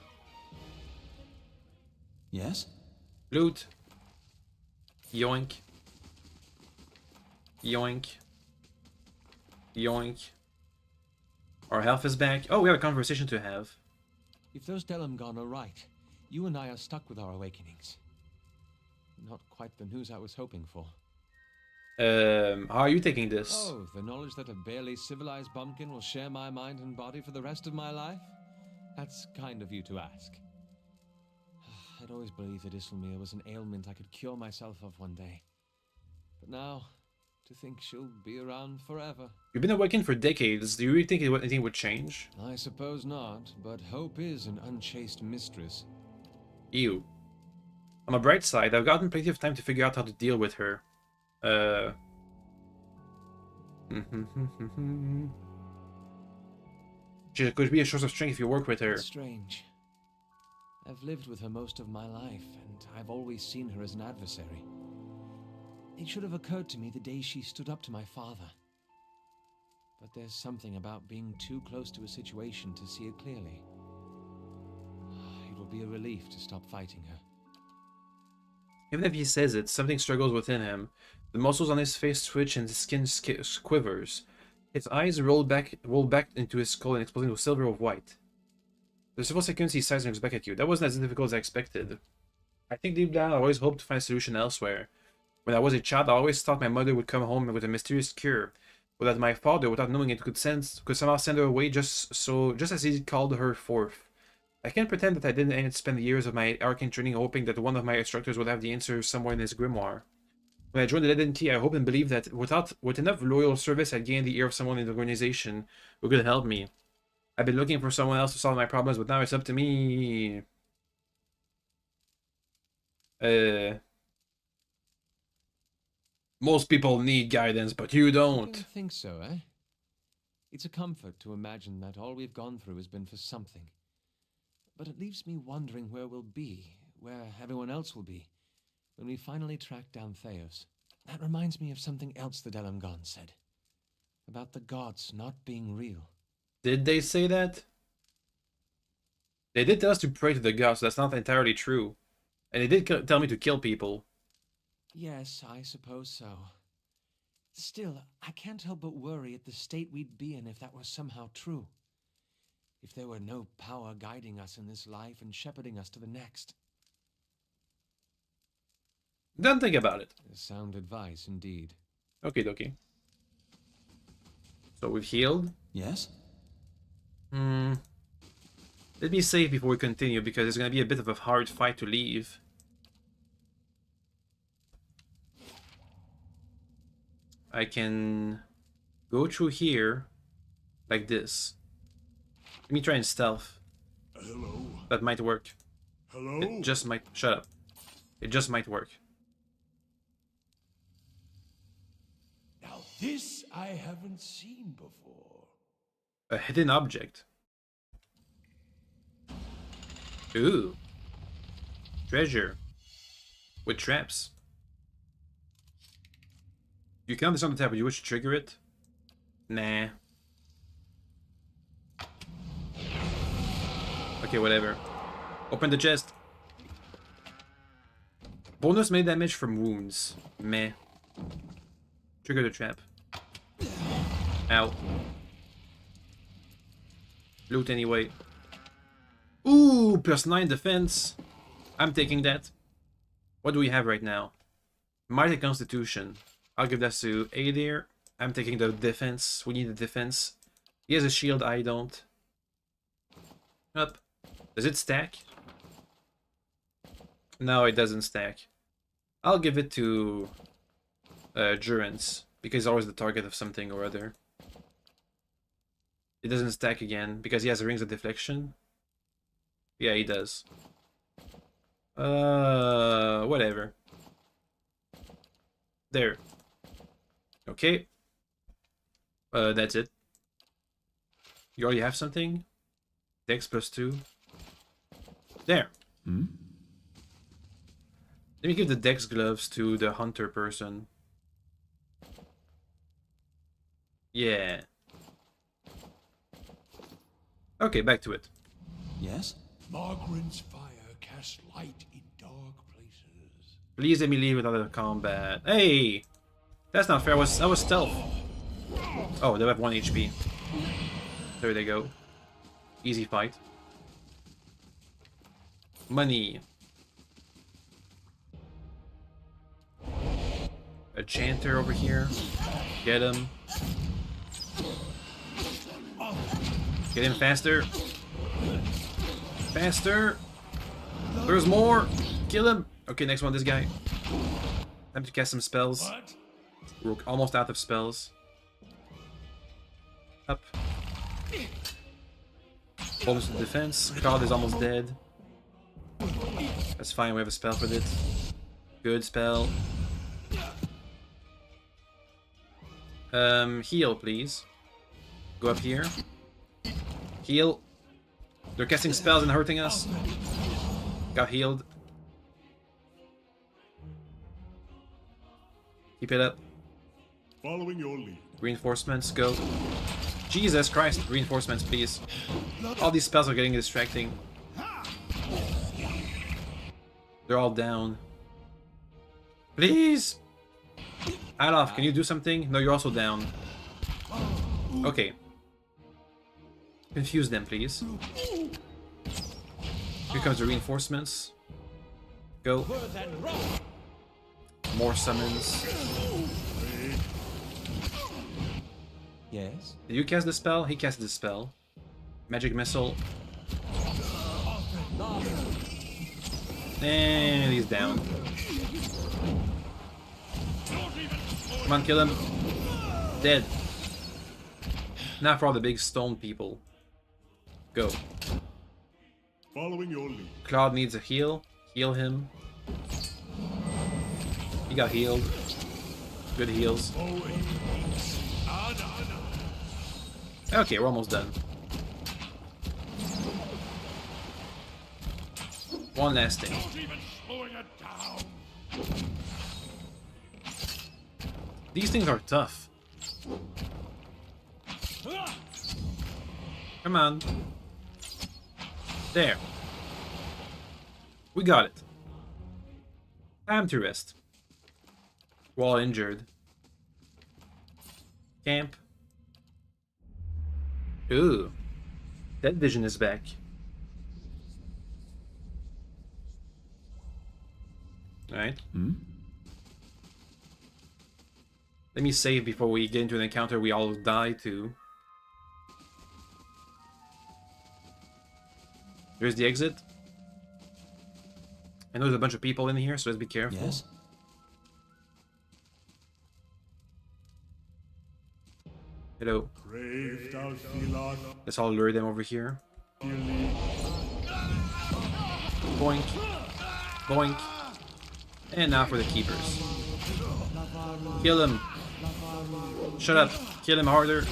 Yes? Loot. Yoink. Yoink. Yoink. Our health is back. Oh, we have a conversation to have. If those Delamgon are right, you and I are stuck with our awakenings. Not quite the news I was hoping for. How are you taking this? Oh, the knowledge that a barely civilized bumpkin will share my mind and body for the rest of my life? That's kind of you to ask. I'd always believed that Isselmere was an ailment I could cure myself of one day. But now, to think she'll be around forever. You've been awakened for decades. Do you really think anything would change? I suppose not, but hope is an unchaste mistress. Ew. On the bright side, I've gotten plenty of time to figure out how to deal with her. She could be a source of strength if you work with her. It's strange. I've lived with her most of my life, and I've always seen her as an adversary. It should have occurred to me the day she stood up to my father. But there's something about being too close to a situation to see it clearly. It will be a relief to stop fighting her. Even if he says it, something struggles within him. The muscles on his face twitch and his skin quivers. His eyes roll back into his skull and explode into silver of white. There's several seconds he sighs and looks back at you. That wasn't as difficult as I expected. I think deep down I always hoped to find a solution elsewhere. When I was a child, I always thought my mother would come home with a mysterious cure, or that my father, without knowing it, could somehow send her away just as he called her forth. I can't pretend that I didn't spend years of my arcane training hoping that one of my instructors would have the answer somewhere in his grimoire. When I joined the Leaden Key, I hoped and believed that with enough loyal service, I'd gain the ear of someone in the organization who could help me. I've been looking for someone else to solve my problems, but now it's up to me. Most people need guidance, but you I don't. don't think so, eh? It's a comfort to imagine that all we've gone through has been for something. But it leaves me wondering where we'll be, where everyone else will be, when we finally track down Theos. That reminds me of something else the Delamgon said. About the gods not being real. Did they say that? They did tell us to pray to the gods, so that's not entirely true. And they did tell me to kill people. Yes, I suppose so. Still, I can't help but worry at the state we'd be in if that was somehow true. If there were no power guiding us in this life and shepherding us to the next. Don't think about it. Sound advice, indeed. Okay, dokie. So we've healed. Yes? Let me save before we continue, because it's going to be a bit of a hard fight to leave. I can go through here like this. Let me try and stealth. Hello? That might work. Hello? It just might. Shut up. It just might work. Now this I haven't seen before. A hidden object. Ooh. Treasure. With traps. You can understand the tab, but you wish to trigger it? Nah. Okay, whatever. Open the chest. Bonus melee damage from wounds. Meh. Trigger the trap. Ow. Loot anyway. Ooh, +9 defense. I'm taking that. What do we have right now? Might and Constitution. I'll give that to Adir. I'm taking the defense. We need the defense. He has a shield, I don't. Up. Does it stack? No, it doesn't stack. I'll give it to Durance, because he's always the target of something or other. It doesn't stack again, because he has rings of deflection. Yeah, he does. Whatever. There. Okay. That's it. You already have something? Dex +2. There. Hmm? Let me give the Dex gloves to the hunter person. Yeah. Okay, back to it. Yes? Margren's fire casts light in dark places. Please let me leave without a combat. Hey! That's not fair. That was stealth. Oh, they have 1 HP. There they go. Easy fight. Money. A chanter over here. Get him. Get him faster. Faster. There's more. Kill him. Okay, next one, this guy. Time to cast some spells. We're almost out of spells. Up. Bonus to defense. Cloud is almost dead. That's fine, we have a spell for this. Good spell. Heal, please. Go up here. Heal. They're casting spells and hurting us. Got healed. Keep it up. Following your lead. Reinforcements, go. Jesus Christ, reinforcements, please. All these spells are getting distracting. They're all down. Please! Adolf, can you do something? No, you're also down. Okay. Confuse them, please. Here comes the reinforcements. Go. More summons. Yes? Did you cast the spell? He cast the spell. Magic missile. And he's down. Come on, kill him. Dead. Now for all the big stone people. Go. Following your lead. Claude needs a heal. Heal him. He got healed. Good heals. Okay, we're almost done. One last thing. These things are tough. Come on. There. We got it. Time to rest. We're all injured. Camp. Ooh. Dead Vision is back. Alright. Let me save before we get into an encounter we all die to. There's the exit. I know there's a bunch of people in here, so let's be careful. Yes? Hello. Let's all lure them over here. Boink. Boink. And now for the keepers. Kill him. Shut up. Kill him harder.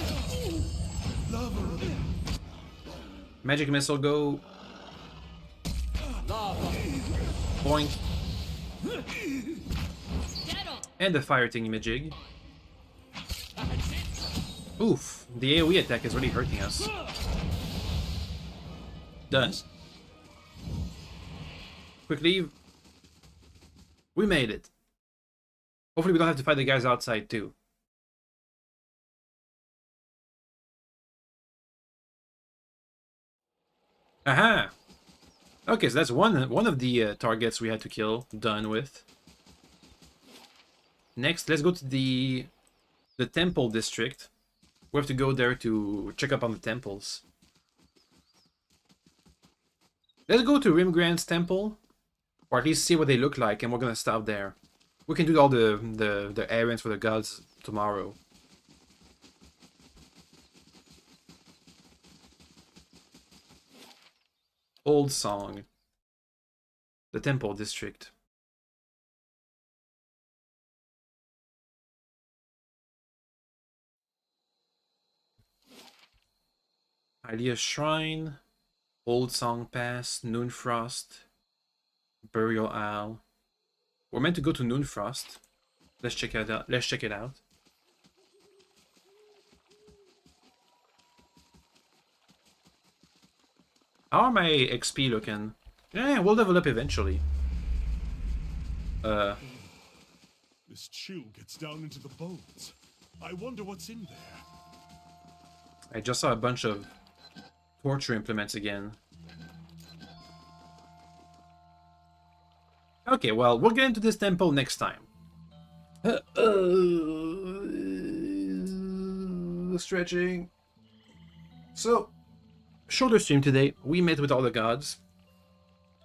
Magic missile, go. Boink. And the fire thingy-majig. Oof. The AoE attack is really hurting us. Done. Quick leave. We made it. Hopefully we don't have to fight the guys outside too. Aha! Okay, so that's one of the targets we had to kill. Done with. Next, let's go to the temple district. We have to go there to check up on the temples. Let's go to Rimgrand's temple, or at least see what they look like, and we're gonna stop there. We can do all the errands for the gods tomorrow. Old Song. The temple district. Idea Shrine, Old Song Pass, Noonfrost, Burial Isle. We're meant to go to Noonfrost. Let's check it out. Let's check it out. How are my XP looking? Yeah, we'll level up eventually. This chill gets down into the bones. I wonder what's in there. I just saw a bunch of torture implements again. Okay, well, we'll get into this temple next time. Stretching. So, shorter stream today. We met with all the gods.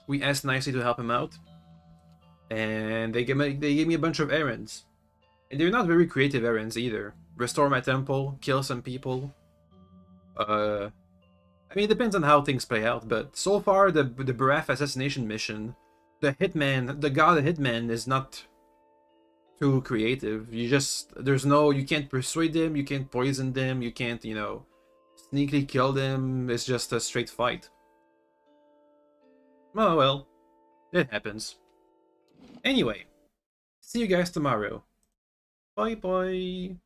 We asked nicely to help him out. And they gave me a bunch of errands. And they're not very creative errands either. Restore my temple, kill some people. I mean, it depends on how things play out, but so far the Baraf assassination mission, the god hitman is not too creative. You can't persuade them, you can't poison them, you can't, sneakily kill them. It's just a straight fight. Oh well, it happens. Anyway, see you guys tomorrow. Bye bye.